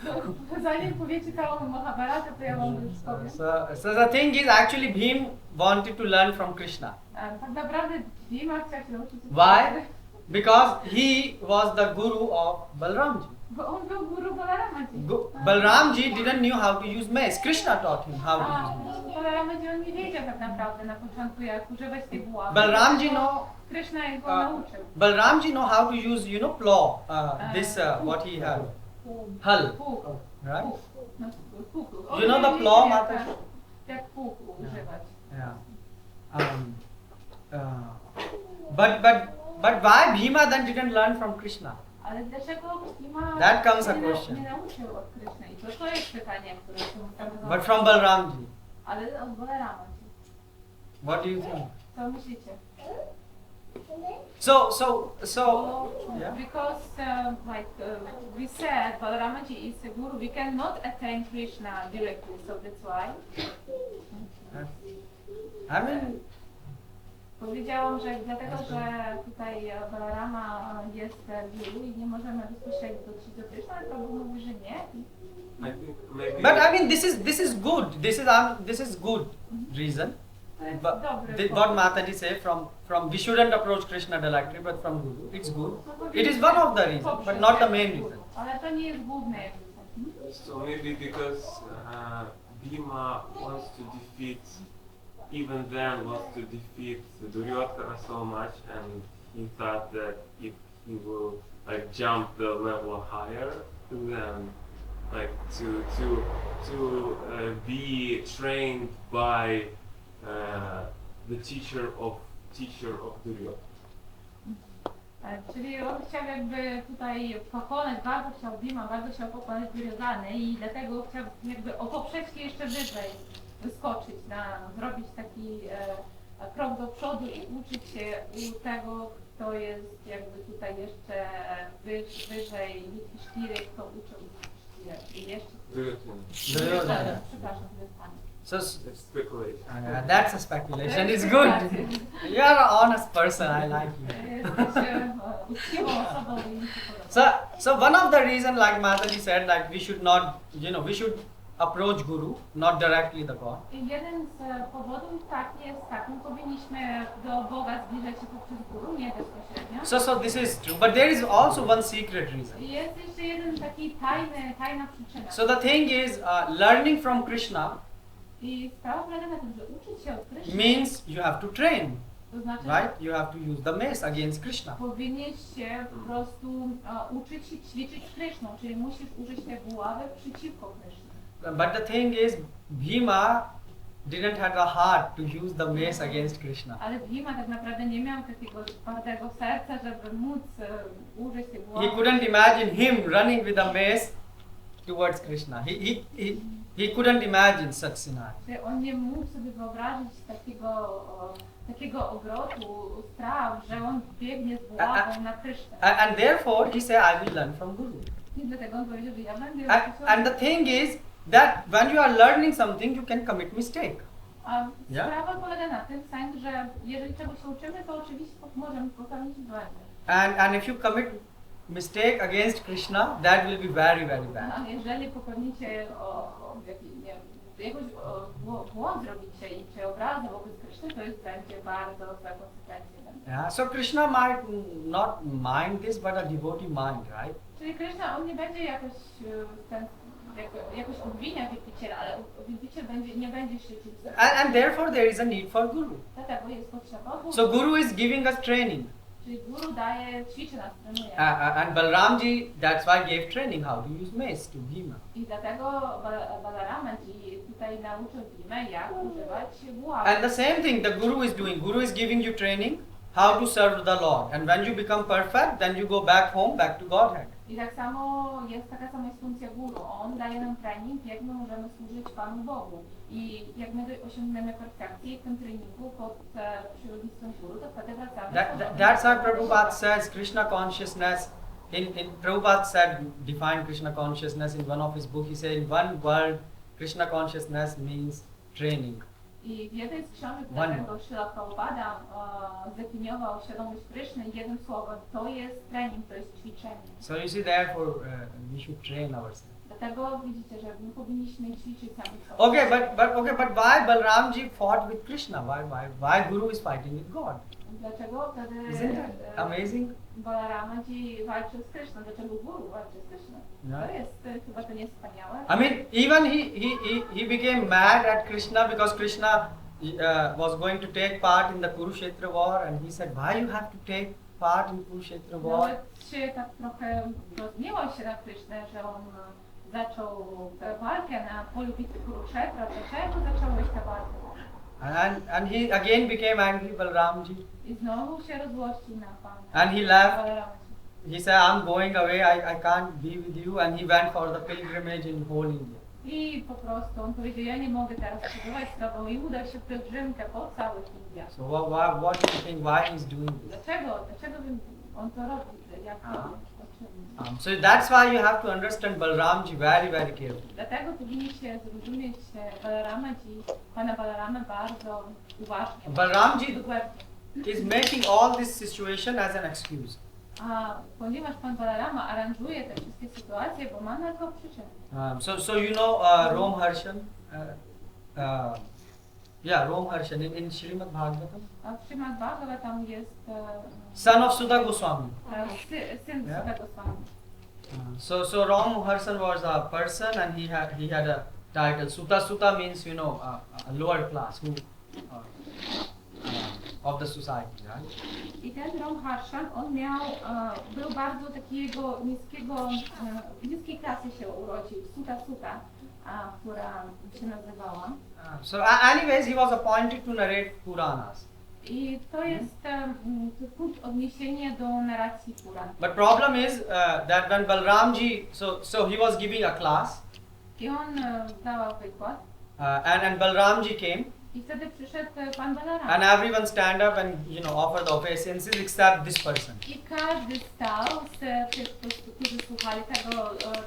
S2: Zanim powiecie całą Mahabharatę, to ja wam już powiem.
S1: So the thing is actually Bhim wanted to learn from Krishna.
S2: Tak naprawdę Bhima chciał się nauczyć.
S1: Why? Because he was the guru of Balramji.
S2: Bo on był guru Balaramaji.
S1: Balramji didn't knew how to use mace. Krishna taught him how to use mace.
S2: Balaramaji on nie wiedział tak naprawdę na początku jak używać tej buławy.
S1: Balramji know.
S2: Krishna go nauczył.
S1: Balramji know how to use, plow. This what he had. Hull.
S2: Pług.
S1: Right?
S2: No, pług.
S1: You know the plow, Mataji?
S2: Jak pług używać.
S1: Yeah. But why Bhima then didn't learn from Krishna?
S2: Ale dlaczego Bhima
S1: That comes a question.
S2: nie nauczył od Krishna? I to jest pytanie, które się musimy
S1: But from Balramji.
S2: Ale od Balaramaji.
S1: What do you think?
S2: Co myślicie?
S1: So yeah.
S2: Because we said Balaramaji is a guru, we cannot attain Krishna directly, so that's why.
S1: I mean,
S2: Powiedziałam, że dlatego, że tutaj Balarama jest guru i nie możemy bezpośrednio dotrzeć do Krishna, ale Prabhu mówi, że nie.
S5: I think maybe.
S1: but I mean, this is good. This is good reason. But what Mataji say from we shouldn't approach Krishna directly, but from Guru, it's good. It is one of the reasons, but not the main reason.
S2: Ale to nie jest główne reason.
S5: So maybe because Bhima wants to defeat, even then wants to defeat Duryodhana so much, and he thought that if he will jump the level higher, then to be trained by the teacher of Duryodhana.
S2: Czyli on chciał jakby tutaj pokonać, bardzo chciał pokonać Duryodhanę i dlatego chciał jakby o poprzeczkę jeszcze wyżej wyskoczyć, zrobić taki krok do przodu i uczyć się u tego, kto jest jakby tutaj jeszcze wyżej, Litwiszkiry, kto uczył Litwiszkiry i jeszcze...
S5: Duryodhana.
S2: Przepraszam, to jest pan.
S1: So
S5: It's speculation.
S1: that's a speculation. It's good. You are an honest person. I like you.
S2: Jesteś uczciwą osobą i mi się podoba.
S1: So one of the reason, like Mataji said, like we should not, we should approach Guru, not directly the God.
S2: I jeden z powodów jest taki, powinniśmy do Boga zbliżać się poprzez Guru, nie bezpośrednio.
S1: So this is true, but there is also one secret reason.
S2: I jest jeszcze jeden taki tajna przyczyna.
S1: So the thing is, learning from Krishna
S2: I sprawa polega na tym, że uczyć się od Kryszny,
S1: means you have to train,
S2: to znaczy,
S1: right? You have to use the mace against Krishna.
S2: powinieneś się po prostu uczyć się ćwiczyć z Kryszną, czyli musisz użyć te buławy przeciwko Krysznie.
S1: But the thing is, Bhima didn't have the heart to use the mace against Krishna.
S2: Ale Bhima tak naprawdę nie miał takiego twardego serca, żeby móc użyć tej
S1: He
S2: buławy.
S1: couldn't imagine him running with a mace towards Krishna. He couldn't imagine such scenario.
S2: Że on nie mógł sobie wyobrazić takiego obrotu spraw, że on biegnie z buławą na Krysztę.
S1: And therefore, he said, I will learn from Guru.
S2: I dlatego on powiedział, że ja będę
S1: And the thing is that when you are learning something, you can commit mistake.
S2: A
S1: Yeah.
S2: sprawa polega na tym, że jeżeli czegoś się uczymy, to oczywiście możemy popełnić błędy.
S1: And if you commit mistake against Krishna, that will be very, very bad.
S2: A jeżeli popełnicie jakiś błąd zrobicie i czy obrazę wobec Kryszny, to jest będzie bardzo złe konsekwencje.
S1: Yeah. So Krishna might not mind this, but a devotee mind, right?
S2: Czyli Kryszna, on nie będzie jakoś obwiniał wielbiciela, ale wielbiciel nie będzie się czuć.
S1: And therefore there is a need for Guru.
S2: Dlatego jest potrzeba Guru.
S1: So Guru is giving us training.
S2: Czyli Guru ćwiczy nas, trenuje.
S1: And Balramji, that's why gave training how to use mace to Bhima.
S2: I dlatego Balarama tutaj nauczył Bhimę, jak używać buławy.
S1: And the same thing the Guru is doing. Guru is giving you training how to serve the Lord. And when you become perfect, then you go back home, back to Godhead.
S2: I tak samo taka sama jest funkcja Guru. On daje nam trening, jak my możemy służyć Panu Bogu. I jak my osiągniemy perfekcję w tym treningu pod przewodnictwem Guru, to wtedy wracamy.
S1: That's how Prabhupada says Krishna consciousness. Prabhupada said, define Krishna consciousness in one of his books. He said, in one word, Krishna consciousness means training.
S2: I w jednej z książek którego Śrila Prabhupada zdefiniował świadomość Kryszny jednym słowem, to jest trening, to jest ćwiczenie.
S1: So you see, therefore we should train ourselves.
S2: Dlatego widzicie, że my powinniśmy ćwiczyć sami sobie.
S1: Okay, but why Balramji fought with Krishna? Why Guru is fighting with God?
S2: Dlaczego wtedy
S1: Isn't that amazing?
S2: Balarama walczył z Kryszną? Dlaczego Guru walczy z Kryszną?
S1: Yeah.
S2: To jest chyba to niespaniałe.
S1: I mean, even he became mad at Krishna because Krishna was going to take part in the Kurukshetra war, and he said, why you have to take part in Kurukshetra war?
S2: Nawet się tak trochę rozgniewał się na Krysznę, że on zaczął walkę na polu bitwy Kurukshetra. Dlaczego zacząłeś tę walkę?
S1: And he again became angry, Balramji,
S2: I znowu się rozłościł na Pana.
S1: and he left.
S2: Balarama.
S1: He said, I'm going away, I can't be with you, and he went for the pilgrimage in whole India.
S2: I po prostu on powiedział, ja nie mogę teraz przebywać z Tobą i udał się w pielgrzymkę po całych Indiach.
S1: So what do you think, why he's doing this?
S2: Dlaczego on to robi? Jak to?
S1: So that's why you have to understand Balramji very, very carefully.
S2: Dlatego powinniście zrozumieć Pana Balaramę bardzo uważnie.
S1: Balramji
S2: Dogłębnie.
S1: is making all this situation as an excuse.
S2: A ponieważ Pan Balarama aranżuje te wszystkie sytuacje, bo ma na to przyczynę.
S1: So you know Romharshan? Romharshan in Srimad Bhagavatam.
S2: A w Śrimad Bhagavatam jest
S1: Son of Sudha Goswami.
S2: syn Sudha Goswami.
S1: So Romharshan was a person, and he had a title. Sutta means, a lower class who of the society, right?
S2: I ten Romharshan, on był bardzo takiego niskiej klasy się urodził, Sutta, która się nazywała.
S1: So anyways, he was appointed to narrate Puranas.
S2: I to jest punkt odniesienia do narracji Puran.
S1: But problem is that when Balramji, so he was giving a class,
S2: I on dawał wykład.
S1: And Balramji came,
S2: I wtedy przyszedł Pan Balarama.
S1: and everyone stand up and offer the obeisances except this person.
S2: I każdy stał z tych, którzy słuchali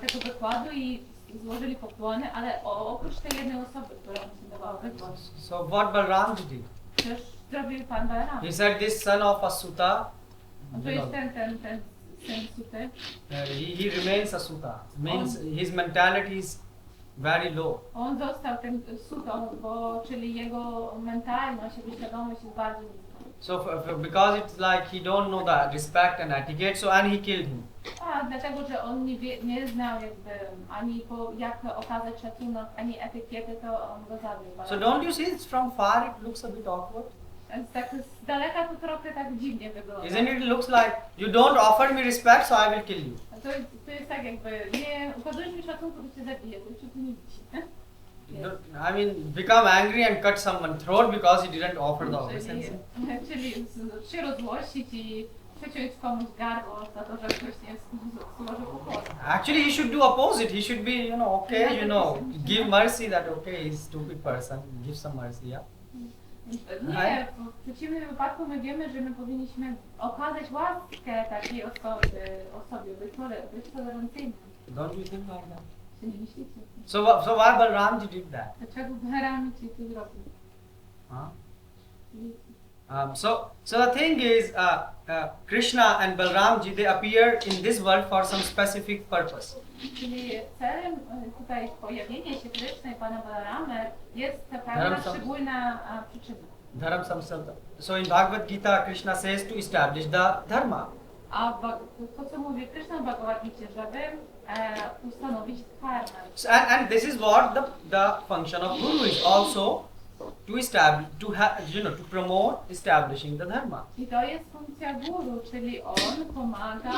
S2: tego wykładu i złożyli pokłony, ale oprócz tej jednej osoby, która mu się dawała wykład.
S1: So what Balramji did?
S2: Też zrobił pan Balarama.
S1: He said this son of a Sutta,
S2: To jest ten syn Suty.
S1: he remains a Sutta. Means his mentality is very low.
S2: On został tym Sutą, czyli jego mentalność, jego świadomość jest bardzo niska.
S1: So because it's like he don't know the respect and etiquette, so and he killed him.
S2: A dlatego, że on nie znał jakby ani jak okazać szacunek, ani etykiety, to on go zabił.
S1: So don't you see it's from far it looks a bit awkward?
S2: Więc tak z daleka to trochę tak dziwnie wygląda.
S1: Isn't it? It looks like you don't offer me respect, so I will kill you.
S2: To jest tak jakby, nie ukazujesz mi szacunku, to cię zabiję, to cię tu nie widzi.
S1: I mean, become angry and cut someone's throat because he didn't offer the obeisance.
S2: Czyli się rozłościć i przeciąć komuś gardło za to, że ktoś nie złożył pokłonu.
S1: Actually, he should do opposite. He should be, okay, give mercy that okay, he's a stupid person. Give some mercy, yeah.
S2: Nie, w przeciwnym wypadku my wiemy, że my powinniśmy okazać łaskę takiej osobie, być tolerancyjnym.
S1: Don't you think like that?
S2: Czy nie myślicie?
S1: So why Balramji did that?
S2: Dlaczego Balarama ci to zrobił?
S1: Huh? So the thing is, Krishna and Balramji, they appear in this world for some specific purpose.
S2: Czyli celem tutaj pojawienia się Kryszny i Pana Balaramy jest ta pewna szczególna przyczyna.
S1: Dharam samsarta. So in Bhagavad Gita, Krishna says to establish the dharma.
S2: A to, co mówi Kryszna w Bhagavad Gicie, żeby ustanowić dharmę.
S1: So, and this is what the function of Guru is also to establish, to promote establishing the dharma.
S2: I to jest funkcja guru, czyli on pomaga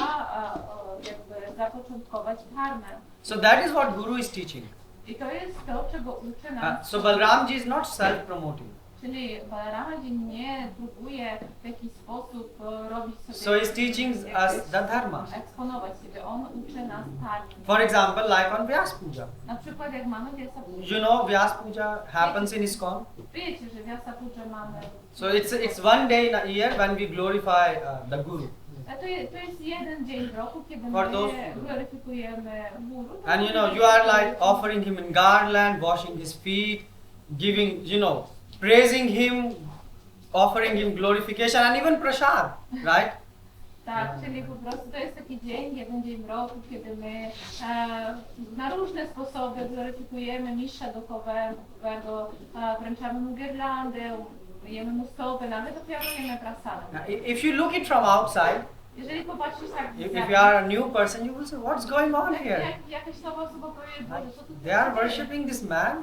S2: jakby zapoczątkować dharmę.
S1: So that is what Guru is teaching.
S2: I to jest to, czego uczy nas.
S1: So Balramji is not self-promoting.
S2: Czyli Balarama nie próbuje w jakiś sposób robić sobie.
S1: So he is teaching us the dharma.
S2: Eksponować siebie. On uczy nas dharmy.
S1: For example, like on Vyas Puja.
S2: Na przykład jak mamy Vyasa Puja.
S1: You know Vyas Puja happens in ISKCON.
S2: Wiecie, że Vyasa Puja mamy.
S1: So it's one day in a year when we glorify the Guru.
S2: To jest jeden dzień w roku, kiedy my
S1: For those
S2: gloryfikujemy Guru.
S1: And you are like offering him in garland, washing his feet, giving, praising him, offering him glorification and even prasad, right?
S2: Tak, czyli po prostu to jest taki dzień, jeden dzień w roku, kiedy my na różne sposoby gloryfikujemy mistrza duchowego, wręczamy mu girlandy, jemy mu stopy, nawet ofiarujemy prasadę.
S1: If you look it from outside,
S2: Jeżeli popatrzysz tak
S1: if you are a new person, you will say, what's going on here?
S2: jakaś nowa osoba powie, Boże, co tu
S1: They are worshipping this man.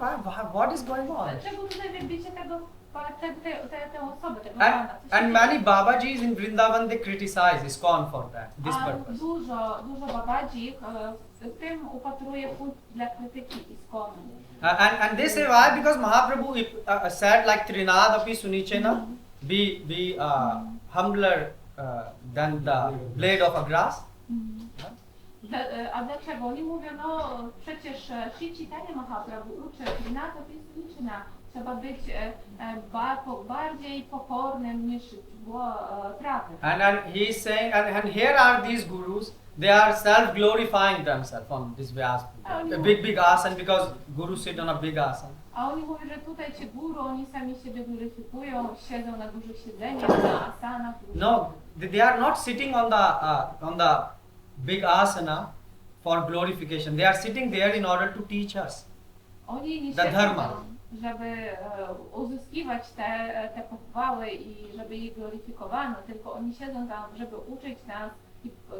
S1: What is going on?
S2: Dlaczego tutaj wielbicie tę osobę, tego pana?
S1: And many Babajis in Vrindavan, they criticize ISKCON for this purpose.
S2: Dużo Babaji w tym upatruje punkt dla krytyki ISKCONu.
S1: And they say why? Because Mahaprabhu said like Trinadapi Sunichena, be humbler than the blade of a grass.
S2: A dlaczego? Oni mówią, przecież Shri Chaitanya Mahaprabhu uczy, trzeba być bardziej pokornym niż trawy.
S1: And he is saying, and here are these gurus, they are self-glorifying themselves on this Vyas Puja. A big asana, because gurus sit on a big asana.
S2: A oni mówią, że tutaj ci guru, oni sami siebie gloryfikują, siedzą na dużych siedzeniach, na asanach.
S1: No, they are not sitting on the big asana for glorification. They are sitting there in order to teach us
S2: Oni nie
S1: the
S2: siedzą
S1: dharma.
S2: tam, żeby uzyskiwać te pochwały i żeby ich gloryfikowano, tylko oni siedzą tam, żeby uczyć nas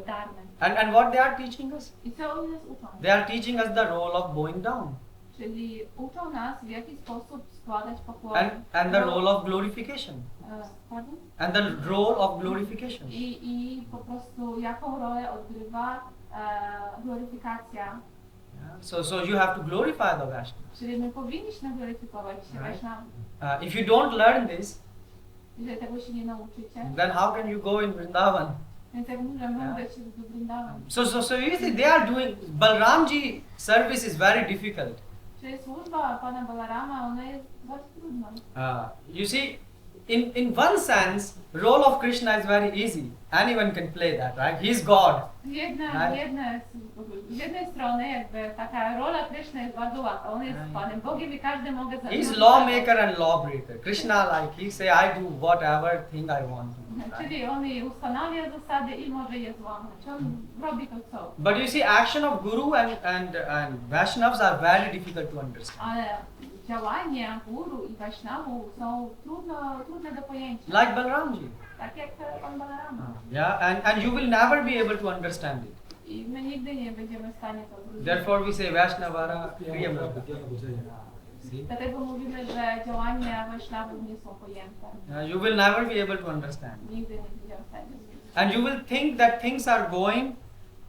S2: dharmy.
S1: And what they are teaching us?
S2: I co oni nas uczą?
S1: They are teaching us the role of bowing down
S2: Czyli uczą nas, w jaki sposób składać pokłony.
S1: and the role of glorification.
S2: Pardon?
S1: And the role of glorification.
S2: I po prostu jaką rolę odgrywa gloryfikacja.
S1: So you have to glorify the Vaishnavas.
S2: Czyli my powinniśmy gloryfikować się Vaishnavów.
S1: If you don't learn this,
S2: Jeżeli tego się nie nauczycie,
S1: then how can you go in Vrindavan?
S2: więc jak możemy udać się do Vrindavan.
S1: So you see, they are doing Balramji service is very difficult.
S2: Czyli służba Pana Balarama, ona jest bardzo trudna.
S1: You see, in one sense, role of Krishna is very easy. Anyone can play that, right? He's God.
S2: Z jednej strony jakby taka rola Kryszny jest bardzo łatwa. On jest Panem Bogiem i każdy może
S1: He's lawmaker and lawbreaker. Krishna, like he say, I do whatever thing I want to. Right?
S2: Czyli on i ustanawia zasady i może je złamać. On robi to co.
S1: But you see, action of Guru and Vaishnavas are very difficult to understand.
S2: Ale działania guru i Vaishnavów są trudne do pojęcia.
S1: Like Balaramji.
S2: Tak jak pan Balarama.
S1: Yeah, and you will never be able to understand it.
S2: I my nigdy nie będziemy w stanie to zrozumieć.
S1: Therefore we say Vaishnavara Kriyamurti. See?
S2: Dlatego mówimy, że działania Vaishnavów nie są pojęte.
S1: You will never be able to understand.
S2: Nigdy nie będziemy w stanie zrozumieć.
S1: And you will think that things are going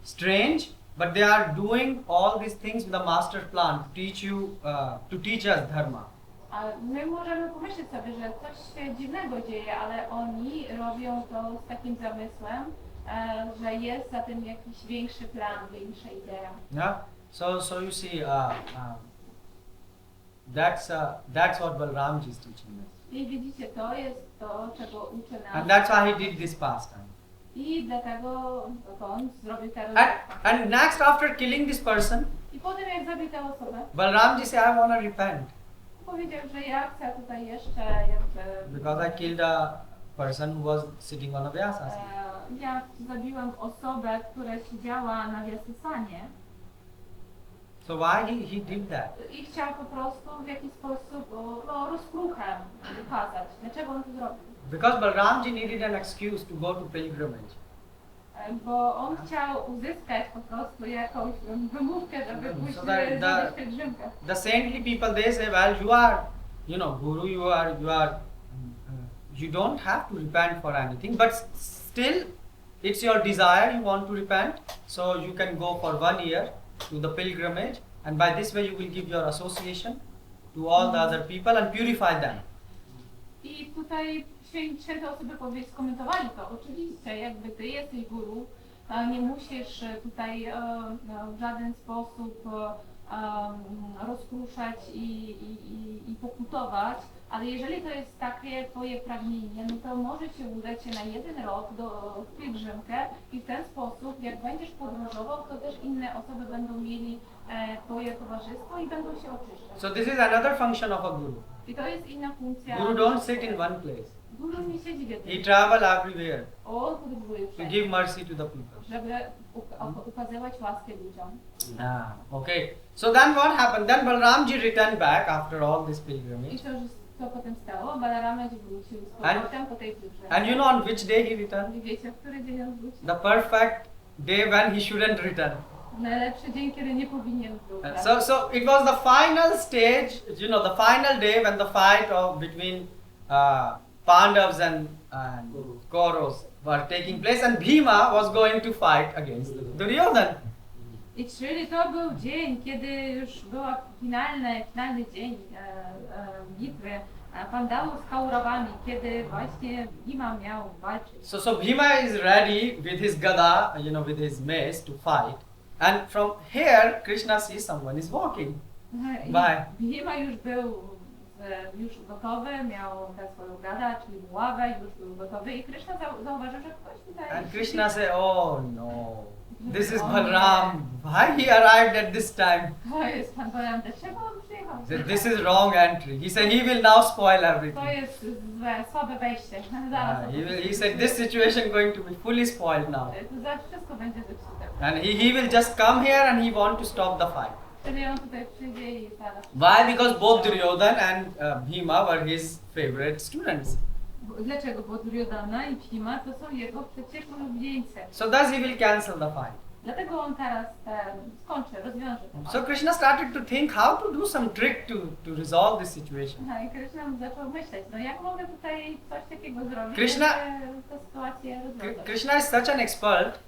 S1: strange, but they are doing all these things with a master plan to teach you, to teach us dharma.
S2: A my możemy pomyśleć sobie, że coś się dziwnego dzieje, ale oni robią to z takim zamysłem, że jest za tym jakiś większy plan, większa idea.
S1: Yeah. So you see, that's what Balramji is teaching us,
S2: I widzicie, to jest to, czego uczy nas.
S1: and that's why he did this pastime.
S2: I dlatego to on zrobił tę
S1: And next, after killing this person,
S2: I potem jak zabił tę osobę,
S1: Balramji said, I want to repent
S2: powiedział, że ja chcę tutaj jeszcze jakby...
S1: because I killed a person who was sitting on a vyasasana.
S2: Ja zabiłem osobę, która siedziała na Vyasasanie
S1: So why he did that?
S2: i chciał po prostu w jakiś sposób rozkruchem wykazać. Dlaczego on to zrobił?
S1: Because Balramji needed an excuse to go to pilgrimage.
S2: Bo on chciał uzyskać po prostu jakąś wymówkę, żeby pójść
S1: So
S2: zrobić
S1: that
S2: pielgrzymkę.
S1: the saintly people, they say, well, you are, Guru, you don't have to repent for anything, but still, it's your desire, you want to repent, so you can go for 1 year to the pilgrimage, and by this way you will give your association to all the other people and purify them.
S2: I tutaj święte osoby skomentowali to. Oczywiście, jakby ty jesteś guru, nie musisz tutaj w żaden sposób rozkruszać i pokutować, ale jeżeli to jest takie twoje pragnienie, no to może się udać się na 1 rok w pielgrzymkę i w ten sposób, jak będziesz podróżował, to też inne osoby będą mieli twoje towarzystwo i będą się oczyszczać.
S1: So this is another function of a guru.
S2: I to jest inna funkcja.
S1: Guru don't sit in one place.
S2: Guru nie siedzi w jednym.
S1: He travel everywhere
S2: On podróżuje
S1: to
S2: wszędzie,
S1: give mercy to the people.
S2: żeby ukazywać łaskę ludziom.
S1: Okay. So then what happened? Then Balramji returned back after all this pilgrimage.
S2: I co potem stało? Balarama wrócił z powrotem po tej pielgrzymce.
S1: And you know on which day he returned?
S2: I wiecie, w który dzień on wrócił?
S1: The perfect day when he shouldn't return.
S2: Najlepszy dzień, kiedy nie powinien wrócić.
S1: So it was the final stage, the final day when the fight between Pandavas and Kauravas were taking place, and Bhima was going to fight against Duryodhana.
S2: I czyli to był dzień, kiedy już był finalny dzień bitwy Pandałów z Kauravami, kiedy właśnie Bhima miał walczyć.
S1: So Bhima is ready with his gada, with his mace to fight. And from here, Krishna sees someone is walking by.
S2: Bhima już był gotowy, miał tę swoją gadę, czyli buławę, już był gotowy i Krishna zauważył, że ktoś tutaj...
S1: And Krishna said, oh no, this is Balaram. Why he arrived at this time?
S2: To jest Pan Balaram, dlaczego on przyjechał?
S1: This is wrong entry. He said he will now spoil everything.
S2: To jest złe, słabe wejście. Zaraz
S1: He said this situation going to be fully spoiled now.
S2: to zaraz wszystko będzie zepsute.
S1: And he will just come here and he want to stop the fight.
S2: Czyli on tutaj przyjdzie i zaraz...
S1: Why? Because both Duryodhana and Bhima were his favorite students.
S2: Dlaczego? Bo Duryodhana i Bhima to są jego przecież ulubieńcy.
S1: So thus he will cancel the fight.
S2: Dlatego on teraz skończy, rozwiąże to.
S1: So Krishna started to think how to do some trick to resolve this situation.
S2: I Krishna zaczął myśleć, no jak mogę tutaj coś takiego zrobić,
S1: Krishna-
S2: żeby tę sytuację rozwiązać.
S1: Krishna is such an expert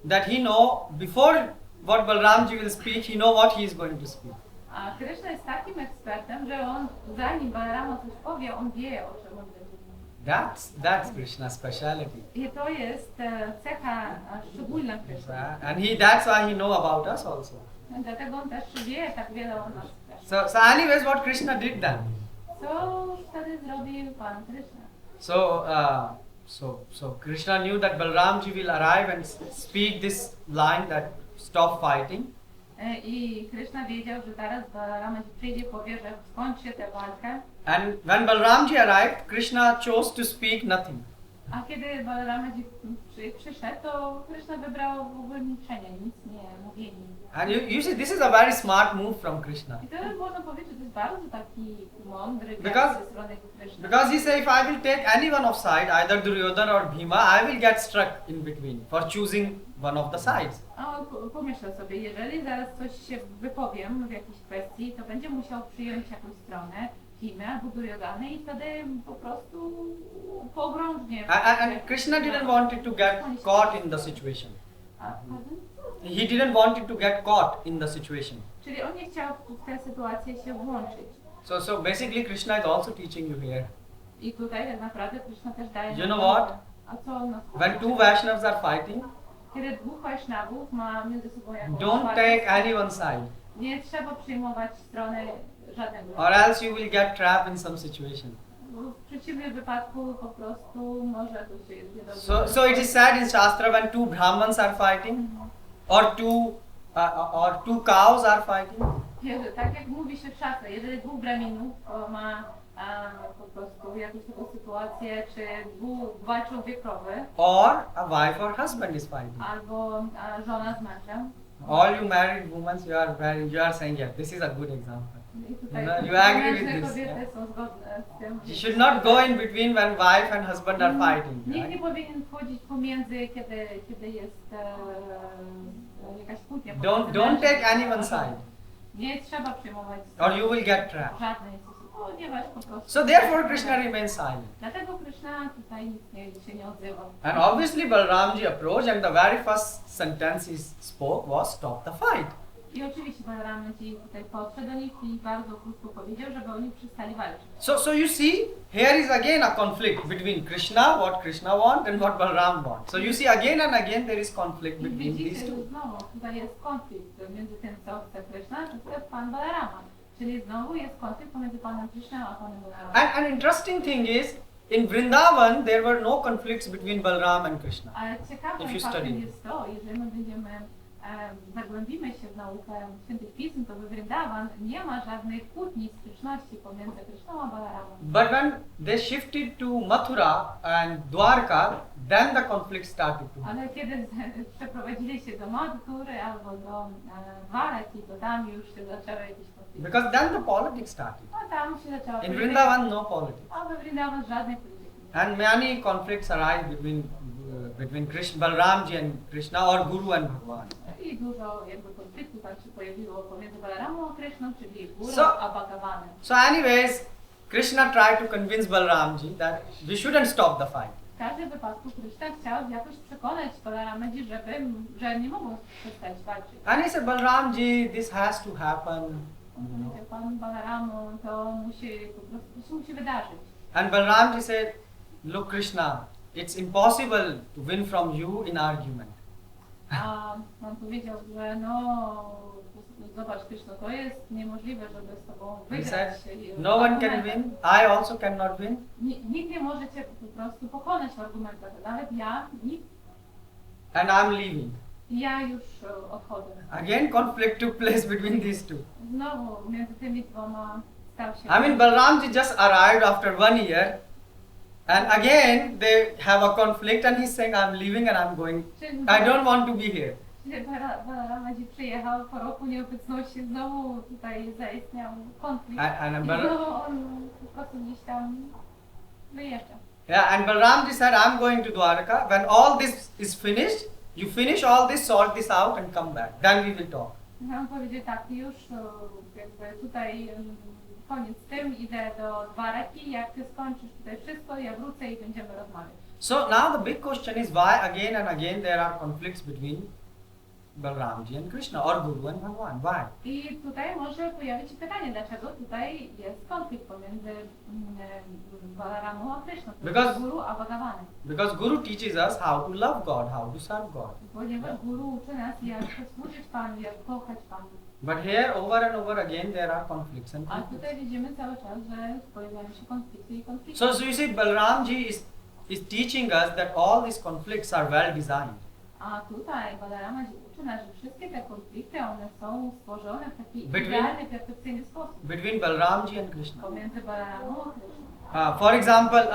S1: that he know before what Balramji will speak, he know what he is going to speak.
S2: A Krishna jest takim ekspertem, że on zanim Balarama coś powie, on wie o czym on będzie mówił.
S1: That's Krishna's speciality.
S2: I to jest cecha szczególna Krishna.
S1: And that's why he know about us also.
S2: Dlatego on też wie tak wiele o nas.
S1: So anyways, what Krishna did then?
S2: Co wtedy zrobił Pan Krishna?
S1: So Krishna knew that Balramji will arrive and speak this line that stop fighting.
S2: I Krishna wiedział, że teraz Balarama przyjdzie, powie, że skończy tę walkę.
S1: And when Balramji arrived, Krishna chose to speak nothing.
S2: A kiedy Balarama przyszedł, to Krishna wybrał w ogóle milczenie, nic nie mówienie.
S1: And you see, this is a very smart move from Krishna.
S2: I to można powiedzieć, że to jest bardzo taki mądry
S1: Because-
S2: gest ze strony Krishna.
S1: Because he said, if I will take any one of side, either Duryodhana or Bhima, I will get struck in between for choosing one of the sides.
S2: A on pomyślał sobie, jeżeli zaraz coś się wypowiem w jakiejś kwestii, to będzie musiał przyjąć jakąś stronę, Bhimę albo Duryodhany i wtedy po prostu pogrążnie.
S1: And Krishna didn't want it to get caught in the situation.
S2: Pardon?
S1: He didn't want it to get caught in the situation.
S2: Czyli on nie chciał w tę sytuację się włączyć.
S1: So basically Krishna is also teaching you here.
S2: I tutaj tak naprawdę Krishna też daje
S1: You
S2: nam
S1: know what?
S2: A co on nas
S1: When two Vaishnavas are fighting,
S2: Kiedy dwóch Vaishnavów ma między sobą jakąś
S1: don't
S2: walkę,
S1: take any one side,
S2: nie trzeba przyjmować strony żadnego.
S1: or else you will get trapped in some situation.
S2: Bo w przeciwnym wypadku po prostu może to się niedobrze.
S1: So it is said in Shastra, when two Brahmans are fighting, or two cows are fighting,
S2: Tak jak mówi się w szastrze, jeżeli dwóch braminów ma po prostu jakąś taką sytuację, czy dwa człowiekowy,
S1: or a wife or husband is fighting.
S2: albo żona z mężem.
S1: All you married women, you are saying, yeah, this is a good example.
S2: I tutaj
S1: No, you agree with
S2: mężne
S1: this,
S2: kobiety
S1: yeah?
S2: są zgodne z tym.
S1: You should not go in between when wife and husband are fighting.
S2: Nikt nie
S1: Right?
S2: powinien wchodzić pomiędzy, kiedy jest jakaś kłótnia.
S1: Don't take any one side,
S2: Nie trzeba przyjmować
S1: or you will get trapped.
S2: żadnej stosunku, ponieważ po prostu.
S1: So therefore Krishna remains silent.
S2: Dlatego Krishna tutaj nic się nie odzywa.
S1: And obviously Balramji approached, and the very first sentence he spoke was, stop the fight.
S2: I oczywiście Balarama tutaj podszedł do nich i bardzo krótko powiedział, żeby oni przestali walczyć.
S1: So you see, here is again a conflict between Krishna, what Krishna wants, and what Balram wants. So you see, again and again there is conflict
S2: I
S1: between these
S2: widzicie,
S1: two.
S2: że znowu tutaj jest konflikt między tym, co chce Krishna, a chce Pan Balarama. Czyli znowu jest konflikt pomiędzy Panem Krishna a Panem Balarama.
S1: And interesting thing is, in Vrindavan there were no conflicts between Balram and Krishna.
S2: Ale ciekawym
S1: If you
S2: faktem
S1: study.
S2: jest to, jeżeli my zagłębimy się w naukę świętych pism, to we Vrindavan nie ma żadnej kłótni, sprzeczności pomiędzy Krishną a Balaramą.
S1: But when they shifted to Mathura and Dwarka, then the conflict started to happen.
S2: Ale kiedy przeprowadzili się do Madhury albo do Dwaraki, to tam już się zaczęły jakieś konflikty.
S1: Because then the politics started.
S2: A tam się zaczęła
S1: In
S2: polityka.
S1: Vrindavan, no politics.
S2: A we Vrindavan żadnej polityki.
S1: And many conflicts arise between Krishna, Balramji and Krishna, or Guru and Bhagwan.
S2: I dużo jakby konfliktów tam się pojawiło pomiędzy Balaramą a Krishną, czyli Guru
S1: So-
S2: a Bhagavanem.
S1: So anyways, Krishna tried to convince Balramji that we shouldn't stop the fight.
S2: W każdym wypadku Krishna chciał jakoś przekonać Balaramę, że nie mogą przestać walczyć.
S1: And he said, Balramji, this has to happen.
S2: Powiedział Pan Balaramo, to się musi wydarzyć.
S1: And Balramji said, look Krishna, it's impossible to win from you in argument.
S2: A on powiedział, że zobacz Krishna, to jest niemożliwe, żeby z Tobą
S1: He
S2: wygrać.
S1: said, no one can win, I also cannot win.
S2: Nikt nie może Cię po prostu pokonać w argumentach, nawet nikt.
S1: And I'm leaving.
S2: Ja już odchodzę.
S1: Again conflict took place between these two.
S2: Znowu między tymi dwoma stał się.
S1: I mean Balramji just arrived after 1 year, and again they have a conflict, and he's saying I'm leaving and I'm going, I don't want to be here.
S2: Balarama przyjechał po roku nieobecności, znowu tutaj zaistniał konflikt.
S1: And
S2: I znowu on po prostu gdzieś tam wyjeżdża.
S1: Yeah, and Balramji said, I'm going to Dwarka. When all this is finished, you finish all this, sort this out and come back. Then we will talk.
S2: On powiedział tak, już jakby tutaj koniec z tym, idę do Dwaraki, jak Ty skończysz tutaj wszystko, ja wrócę i będziemy rozmawiać.
S1: So now the big question is why again and again there are conflicts between Balramji and Krishna, or Guru and Bhagwan. Why?
S2: I tutaj może pojawić się pytanie, dlaczego tutaj jest konflikt pomiędzy Balaramą a Krishną,
S1: Because-
S2: Guru a Bhagavanem.
S1: Because Guru teaches us how to love God, how to serve God.
S2: Ponieważ Guru uczy nas, jak służyć Panu, jak kochać Panu.
S1: But here, over and over again, there are conflicts and
S2: A
S1: conflicts.
S2: tutaj widzimy cały czas, że pojawiają się konflikty i konflikty.
S1: So you see, Balramji is teaching us that all these conflicts are well designed.
S2: A tutaj Balarama uczy nas, że wszystkie te konflikty, one są stworzone w taki
S1: Between-
S2: idealny, perfekcyjny sposób.
S1: Between Balramji and Krishna.
S2: Pomiędzy Balaramą a Kryszną.
S1: For example,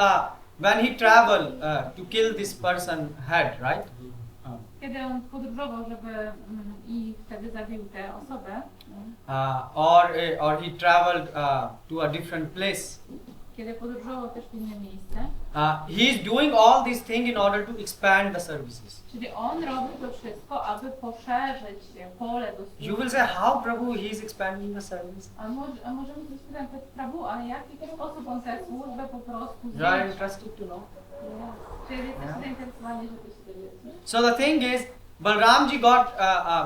S1: when he traveled to kill this person's head, right?
S2: Kiedy on podróżował, żeby i wtedy zabił tę osobę,
S1: Or he traveled to a different place.
S2: kiedy podróżował też w inne miejsce,
S1: He is doing all these things in order to expand the services.
S2: czyli on robi to wszystko, aby poszerzyć pole do
S1: You
S2: służby.
S1: will say, how Prabhu he is expanding the service?
S2: A możemy się spytać, Prabhu, a w jaki sposób on tę służbę po prostu
S1: You are
S2: zwiększa?
S1: interested to know?
S2: Czy jesteście zainteresowani, żeby się dowiedzieć?
S1: So the thing is, Balramji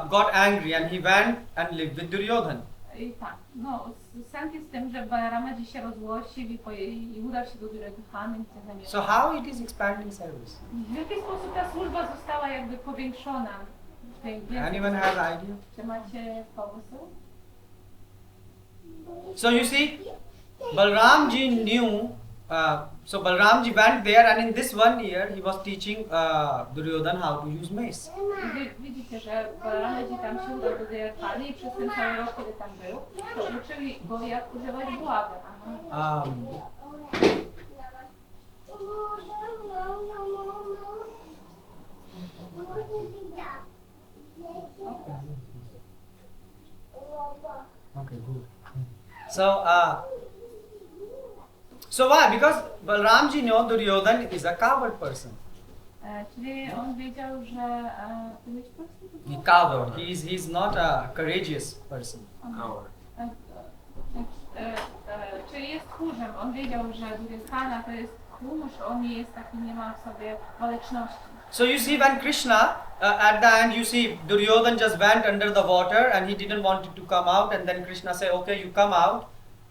S1: got angry and he went and lived with Duryodhan.
S2: I tak, no, sens jest w tym, że Balarama dziś się rozgłosił i udał się do Duryodhany i chce zamieszkać.
S1: So how it is expanding service?
S2: W jaki sposób ta służba została jakby powiększona?
S1: Anyone has idea?
S2: Czy macie pomysł?
S1: So you see, Balramji knew. So Balramji went there, and in this 1 year, he was teaching Duryodhan how to use mace.
S2: Widzicie, że Balarama dziś tam się udał do Duryodhany i przez ten cały rok, kiedy tam był, to uczyli go, jak używać buławy.
S1: Okay, good. So why? Because Balramji knew Duryodhan is a coward person.
S2: Czyli on wiedział, że...
S1: He coward. He's not a courageous person.
S5: Coward.
S2: Czyli jest tchórzem. On wiedział, że Duryodhana to jest tchórz, on nie jest taki, nie ma w sobie waleczności.
S1: So you see, when Krishna, at the end, you see Duryodhan just went under the water and he didn't want it to come out, and then Krishna said, okay, you come out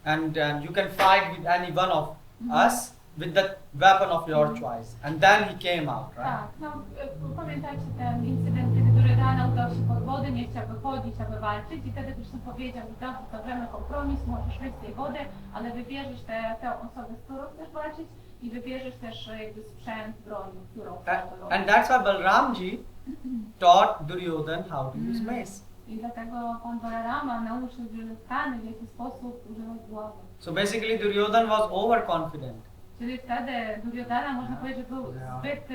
S1: and you can fight with any one of us with the weapon of your choice. And then he came out, right?
S2: Tak, no pamiętajcie ten incydent, kiedy Duryodhana udał się pod wodę, nie chciał wychodzić, aby walczyć i wtedy Krishna powiedział, że dobrze, zrobimy kompromis, możesz wyjść z tej wody, ale wybierzesz tę osobę, z którą chcesz walczyć i wybierzesz też jakby sprzęt, broń, którą chcesz to robić.
S1: And that's why Balramji taught Duryodhan how to use mace.
S2: I dlatego pan Balarama nauczył Duryodhany, w jaki sposób używać głowy.
S1: So basically Duryodhan was overconfident.
S2: Czyli wtedy Duryodhana, można powiedzieć, że był zbyt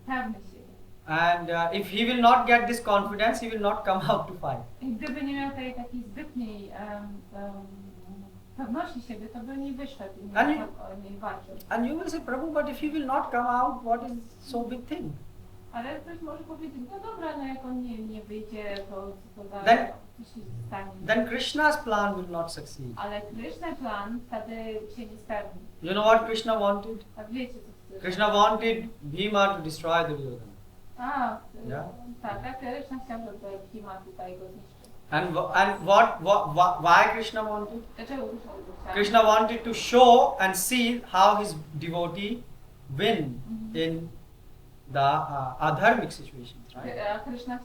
S2: pewny siebie.
S1: And if he will not get this confidence, he will not come out to fight.
S2: I gdyby nie miał tej takiej zbytniej pewności siebie, to by nie wyszedł i nie walczył.
S1: And you will say, Prabhu, but if he will not come out, what is so big thing?
S2: Ale ktoś może powiedzieć, no dobra, no jak on nie wyjdzie, to za
S1: Then-
S2: co się stanie.
S1: Then Krishna's plan will not succeed.
S2: Ale Krishna plan wtedy się nie spełni.
S1: You know what Krishna wanted?
S2: A wiecie co chce?
S1: Krishna wanted Bhima to destroy Duryodhana. Yeah.
S2: Tak, Krishna chciał, żeby Bhima tutaj go zniszczył.
S1: And why Krishna wanted?
S2: Dlaczego Krishna go chciał?
S1: Krishna wanted to show and see how his devotee win in the adharmic situations, right?
S2: A Krishna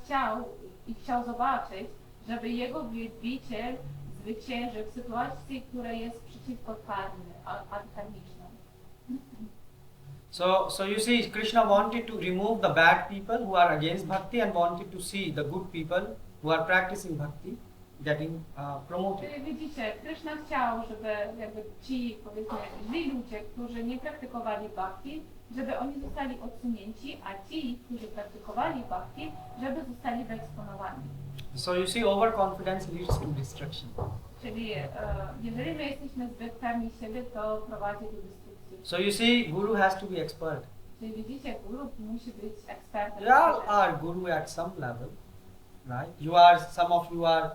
S2: chciał zobaczyć, żeby jego wielbiciel zwyciężył w sytuacji, która jest przeciwko karmy, adharmicznej.
S1: So you see, Krishna wanted to remove the bad people who are against bhakti and wanted to see the good people who are practicing bhakti getting promoted.
S2: Czyli widzicie, Krishna chciał, żeby jakby ci, powiedzmy, źli ludzie, którzy nie praktykowali bhakti, żeby oni zostali odsunięci, a ci, którzy praktykowali bhakti, żeby zostali wyeksponowani.
S1: So you see, overconfidence leads to destruction.
S2: Czyli jeżeli my jesteśmy zbyt pewni siebie, to prowadzi do destrukcji.
S1: So you see, guru has to be expert.
S2: Czyli widzicie, guru musi być ekspertem.
S1: You all are guru at some level, right? Some of you are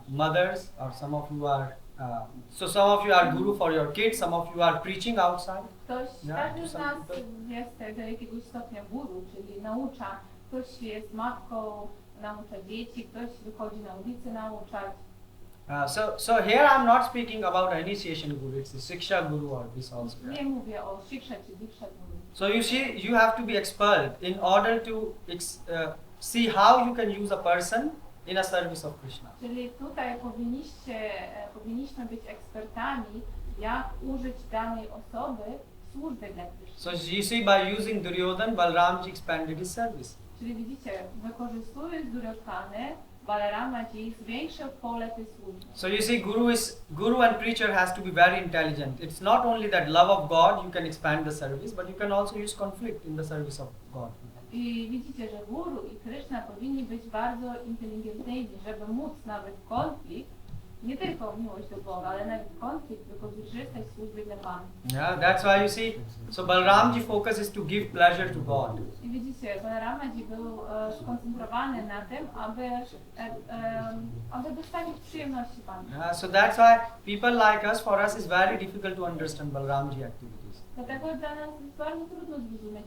S1: mothers, or some of you are, so some of you are guru for your kids, some of you are preaching outside.
S2: Każdy z nas jest do jakiegoś stopnia guru, czyli naucza. Ktoś jest matką, naucza dzieci, ktoś wychodzi na ulicę nauczać.
S1: So here I'm not speaking about initiation guru, it's the Siksha guru or this also.
S2: Nie mówię o Shiksha czy Diksha guru.
S1: So you see, you have to be expert in order to see how you can use a person in a service of Krishna.
S2: Czyli tutaj powinniśmy być ekspertami, jak użyć danej osoby w służbie dla Krishna.
S1: So you see, by using Duryodhan, Balramji expanded his service.
S2: Czyli widzicie, wykorzystując Duryodhanę, Balaramaji zwiększył pole tej służby.
S1: So you see, guru and preacher has to be very intelligent. It's not only that love of God you can expand the service, but you can also use conflict in the service of God.
S2: I widzicie, że guru i Krishna powinni być bardzo inteligentni, żeby móc nawet konflikt, nie tylko miłość do Boga, ale nawet konflikt wykorzystać w służbie dla Pana.
S1: Yeah, that's why you see, so Balramji focus is to give pleasure to God.
S2: I widzicie, Balaramaji był skoncentrowany na tym, aby dostawić przyjemności Panu.
S1: Yeah, so that's why people like us, for us, is very difficult to understand Balramji activities.
S2: Dlatego dla nas jest bardzo trudno zrozumieć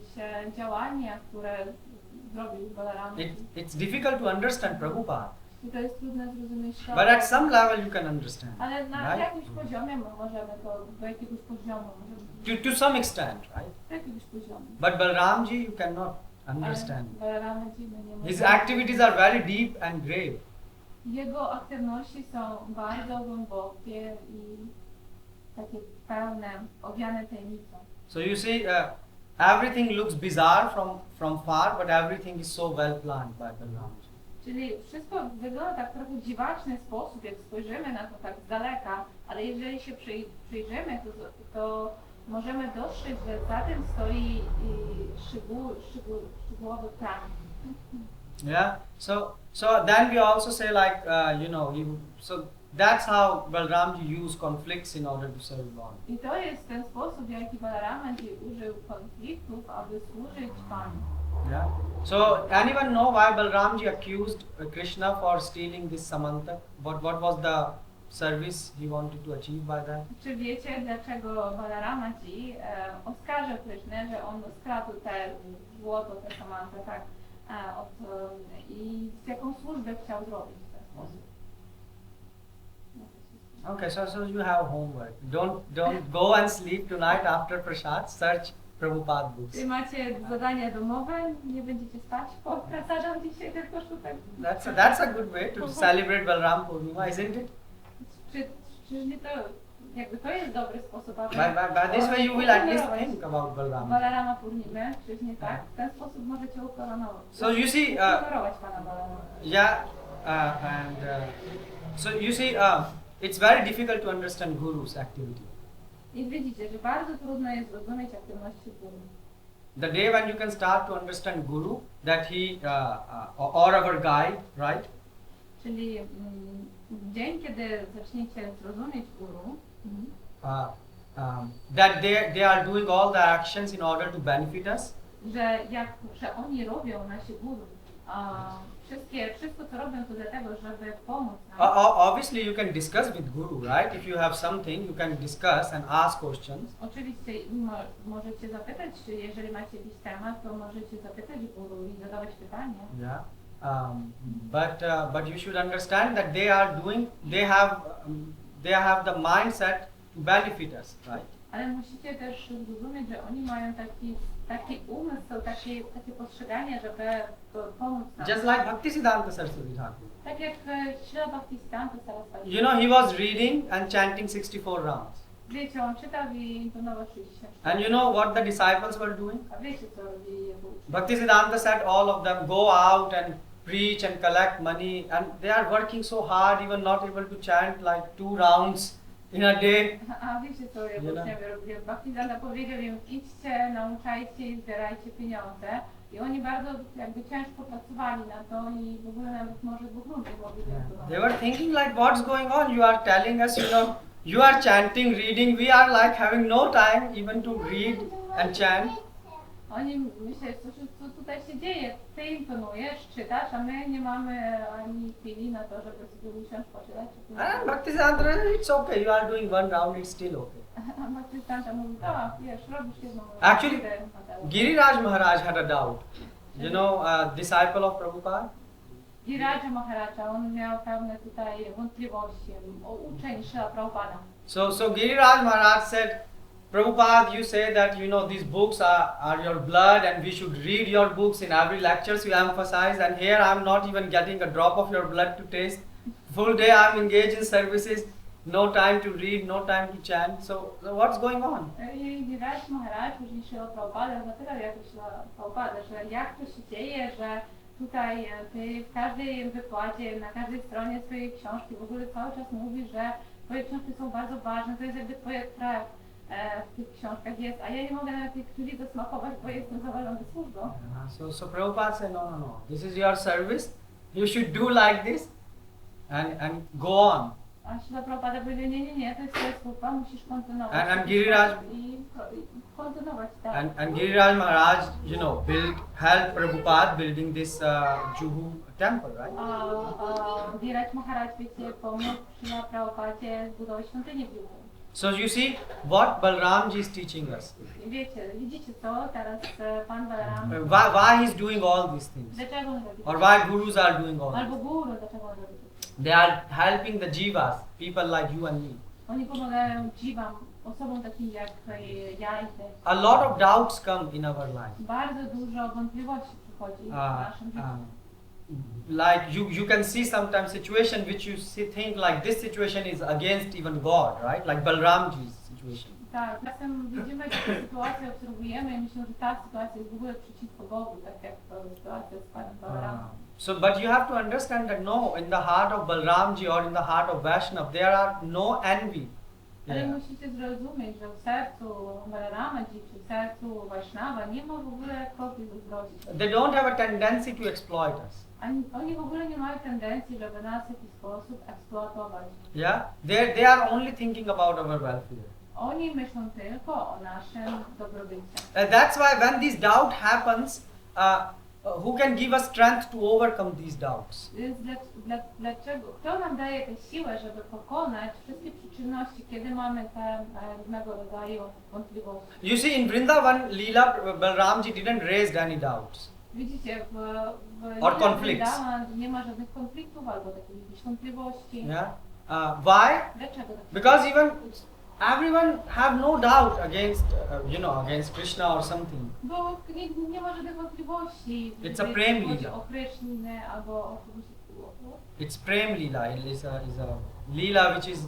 S2: działania, które zrobił Balaramaji.
S1: It's difficult to understand Prabhupada,
S2: I to jest trudno zrozumieć to.
S1: but at some level you can understand.
S2: Ale na
S1: Right?
S2: jakimś poziomie możemy to, do jakiegoś poziomu, możemy,
S1: To some extent, right?
S2: do jakiegoś poziomu.
S1: But Balramji you cannot understand.
S2: Ale Balaramaji my nie
S1: His
S2: możemy.
S1: activities are very deep and grave.
S2: Jego aktywności są bardzo głębokie i takie pełne, owiane tajemnicą.
S1: So you see, everything looks bizarre from far, but everything is so well planned by Balramji.
S2: Czyli wszystko wygląda tak trochę w dziwaczny sposób, jak spojrzymy na to tak z daleka, ale jeżeli się przyjrzymy, to możemy dostrzec, że za tym stoi szczegółowy plan.
S1: Yeah. So then we also say like so that's how Balramji used conflicts in order to serve God.
S2: I to jest ten sposób, w jaki Balaramaji użył konfliktów, aby służyć Panu.
S1: Yeah. So anyone know why Balramji accused Krishna for stealing this Samantha? What was the service he wanted to achieve by that?
S2: Czy wiecie, dlaczego Balaramaji oskarżył Krishnę, że on skradł te złoto, te samantę, tak? I jaką służbę chciał zrobić w ten sposób?
S1: Okay, so you have homework. Don't go and sleep tonight after prasad. Search Prabhupada books.
S2: Czy macie zadania domowe? Nie będziecie spać po prasadach dzisiaj, tylko szukać?
S1: That's a good way to celebrate Balram Purnima, isn't it?
S2: Czy nie to, jakby to jest dobry sposób, aby
S1: By this way you will at least think about Balram.
S2: Balarama Purnimę, czy nie tak? W ten sposób możecie ukoronować.
S1: So you see,
S2: Ukoronować Pana Balarama.
S1: yeah, so you see, it's very difficult to understand Guru's activity.
S2: I widzicie, że bardzo trudno jest zrozumieć aktywności guru.
S1: The day when you can start to understand Guru, that he or our guide, right?
S2: Czyli dzień, kiedy zaczniecie zrozumieć guru,
S1: That they are doing all the actions in order to benefit us.
S2: że oni robią, nasi guru, wszystko co robią to dlatego, żeby pomóc nam.
S1: Obviously you can discuss with Guru, right? If you have something, you can discuss and ask questions.
S2: Oczywiście możecie zapytać, czy jeżeli macie jakiś temat, to możecie zapytać guru i zadawać pytanie.
S1: Yeah. But you should understand that they have the mindset to benefit us, right?
S2: Ale musicie też zrozumieć, że oni mają taki umysł, takie postrzeganie, żeby pomóc nam.
S1: Just like Bhaktisiddhanta Saraswati Thakur.
S2: Tak jak Śrila Bhaktisiddhanta Saraswati.
S1: You know, he was reading and chanting 64 rounds.
S2: Wiecie, on czytał i intonował 64.
S1: And you know what the disciples were doing?
S2: A wiecie, co robili jego uczniowie?
S1: Bhaktisiddhanta said all of them go out and preach and collect money, and they are working so hard, even not able to chant like 2 rounds in a day.
S2: A wiecie, co jego uczniowie robili? Bhaktisiddhanta powiedział im, idźcie, nauczajcie i zbierajcie pieniądze. I oni bardzo jakby ciężko pracowali na to i w ogóle nawet może 2 ludzi mogli to.
S1: They were thinking like, what's going on? You are telling us, you are chanting, reading. We are like having no time even to read and chant.
S2: Oni myśleli, co tutaj się dzieje? Ty intonujesz, czytasz, a my nie mamy ani chwili na to, żeby sobie usiąść, poczytać.
S1: And Bhaktisiddhanta said, it's okay, you are doing 1 round, it's still okay.
S2: A Bhaktisiddhanta mówi, tak, wiesz, robisz jedną.
S1: Actually, Giriraj Maharaj had a doubt. You know, disciple of Prabhupada.
S2: Giraja Maharaja, on miał pewne tutaj wątpliwości o uczeń Śrila Prabhupada.
S1: So Giriraj Maharaj said, Prabhupada, you say that these books are your blood and we should read your books in every lectures you emphasize, and here I'm not even getting a drop of your blood to taste. Full day I'm engaged in services, no time to read, no time to chant. So what's going on?
S2: I Giriraj Maharaj później się o Prabhupadę zapytał jakoś Prabhupadę, że jak to się dzieje, że tutaj ty w każdej wykładzie, na każdej stronie swojej książki w ogóle cały czas mówisz, że twoje książki są bardzo ważne, to jest jakby twoje krew w tych książkach jest, a ja nie mogę nawet tych krwi dosmakować, bo jestem zawalony służbą.
S1: So Prabhupada said, no, this is your service, you should do like this and go on.
S2: A Śrila Prabhupada powiedział, nie, to jest twoja służba, musisz kontynuować.
S1: And Giriraj
S2: i kontynuować, tak.
S1: and Giriraj Maharaj, helped Prabhupada building this Juhu temple, right?
S2: Giriraj Maharaj, wiecie, pomógł Śrila Prabhupadzie zbudować świątynię w Juhu.
S1: So you see what Balramji is teaching us.
S2: Widzicie co teraz Pan Balaram?
S1: Why he's doing all these things?
S2: Dlaczego on robi?
S1: Or why gurus are doing all
S2: Albo
S1: this?
S2: guru, dlaczego on robi?
S1: They are helping the jivas, people like you and me.
S2: Oni pomagają dziwam, osobom takim jak ja i ty.
S1: A lot of doubts come in our life.
S2: Bardzo dużo wątpliwości przychodzi w naszym życiu.
S1: Like you can see sometimes situation which you think like this situation is against even God, right? Like Balramji's situation.
S2: Tak, czasem widzimy taką sytuację, obserwujemy i myślimy, że ta sytuacja jest w ogóle przeciwko Bogu, tak jak sytuacja z Panem Balaramem.
S1: So, but you have to understand that no, in the heart of Balramji or in the heart of Vaishnav, there are no envy.
S2: Ale musicie zrozumieć, że w sercu Balaramaji czy w sercu Vaishnava nie ma w ogóle kropli zazdrości.
S1: They don't have a tendency to exploit us.
S2: Oni w ogóle nie mają tendencji, żeby nas w jakiś sposób eksploatować.
S1: Yeah, they are only thinking about our welfare.
S2: Oni myślą tylko o naszym dobrobycie.
S1: That's why when this doubt happens, who can give us strength to overcome these doubts?
S2: Więc dlaczego? Kto nam daje tę siłę, żeby pokonać wszystkie przyczynności, kiedy mamy te różnego rodzaju wątpliwości?
S1: You see, in Vrindavan, Leela, Balramji didn't raise any doubts.
S2: Widzicie, w
S1: Or conflicts.
S2: Vrindavan nie ma żadnych konfliktów albo takich jakichś wątpliwości.
S1: Yeah. Why?
S2: Dlaczego?
S1: Because even everyone have no doubt against, against Krishna or something.
S2: Bo nie ma żadnych wątpliwości.
S1: It's a prem lila.
S2: O Krishnie albo o
S1: It's Prem Leela. Is a Leela which is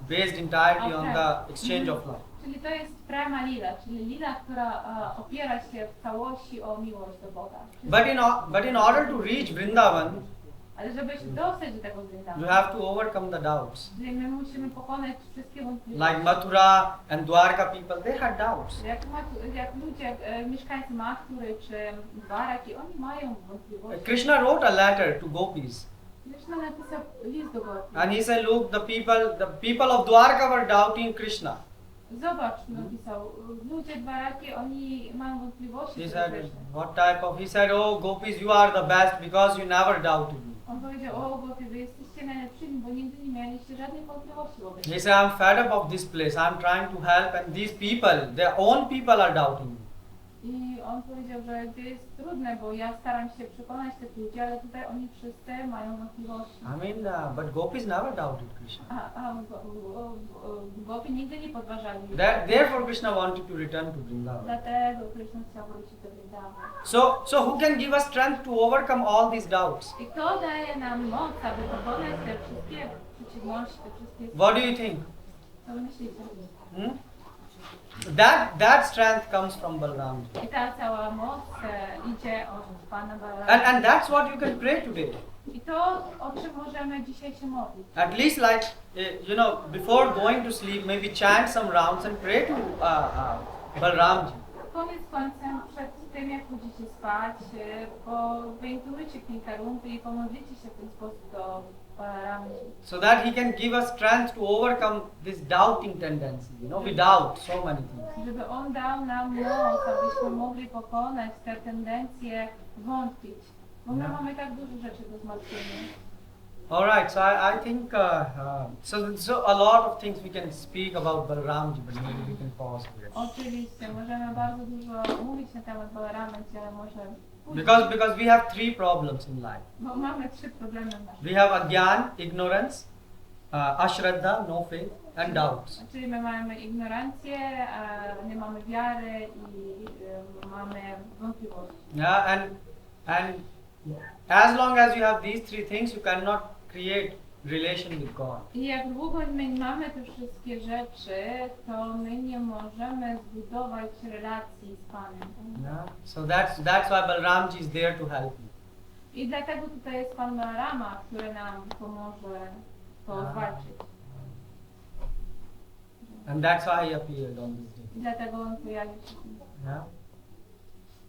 S1: based entirely on the exchange of love.
S2: Czyli to jest prema lila, czyli lila, która opiera się w całości o miłość do Boga.
S1: But in order to reach Vrindavan,
S2: Ale żeby się dostać do tego Vrindavana,
S1: you have to overcome the doubts.
S2: czyli my musimy pokonać wszystkie wątpliwości.
S1: Like Mathura and Dwarka people, they had doubts.
S2: Jak ludzie, mieszkańcy Mathury czy Dwaraki, oni mają wątpliwości.
S1: Krishna wrote a letter to gopis.
S2: Krishna napisał list do Gopi.
S1: And he said, look, the people of Dwarka were doubting Krishna.
S2: Zobacz, napisał, ludzie Dwaraki, oni mają wątpliwości.
S1: He
S2: co do
S1: said,
S2: Krishny.
S1: what type of? He said, oh gopis, you are the best because you never doubted me.
S2: On powiedział, o Gopi, wy jesteście najlepszymi, bo nigdy nie mieliście żadnych wątpliwości wobec
S1: He
S2: mnie.
S1: said, I'm fed up of this place. I'm trying to help, and these people, their own people are doubting me.
S2: I on powiedział, że to jest trudne, bo ja staram się przekonać tych ludzi, ale tutaj oni wszyscy mają wątpliwości.
S1: I mean, but gopis never doubted Krishna.
S2: Gopi nigdy nie podważali.
S1: Therefore, Krishna wanted to return to Vrindavan.
S2: Dlatego Krishna chciał wrócić do Vrindavana.
S1: So who can give us strength to overcome all these doubts?
S2: I kto daje nam moc, aby pokonać te wszystkie przeciwności, te wszystkie...
S1: What do you think?
S2: Co wy myślicie?
S1: That strength comes from Balram.
S2: I ta cała moc idzie od Pana Balarama.
S1: And that's what you can pray today.
S2: I to, o czym możemy dzisiaj się modlić.
S1: At least like, before going to sleep, maybe chant some rounds and pray to Balramji.
S2: Koniec końcem, przed tym jak pójdziecie spać, wyintujcie kilka rund i pomodlicie się w ten sposób do Balaramy.
S1: So that he can give us strength to overcome this doubting tendency. We doubt so many things.
S2: Żeby on dał nam moc, abyśmy mogli pokonać te tendencje wątpić. Bo my mamy tak dużo rzeczy do zmartwienia.
S1: Alright, so I think, so a lot of things we can speak about Balramji, but maybe we can pause here.
S2: Oczywiście, możemy bardzo dużo mówić na temat Balaramy, ale może później.
S1: Because we have three problems in life.
S2: Bo mamy 3 problemy w naszym
S1: We have Agyan, ignorance. ashraddha, no faith, and doubts.
S2: Czyli my mamy ignorancję, nie mamy wiary i mamy wątpliwości.
S1: Yeah, and as long as you have these three things, you cannot create relation with God.
S2: I jak długo my mamy te wszystkie rzeczy, to my nie możemy zbudować relacji z Panem.
S1: Yeah. So that's why Balramji is there to help you.
S2: I dlatego tutaj jest Pan Balarama, który nam pomoże to zwalczyć.
S1: And that's why he appeared on this day.
S2: I dlatego on pojawił się.
S1: Yeah.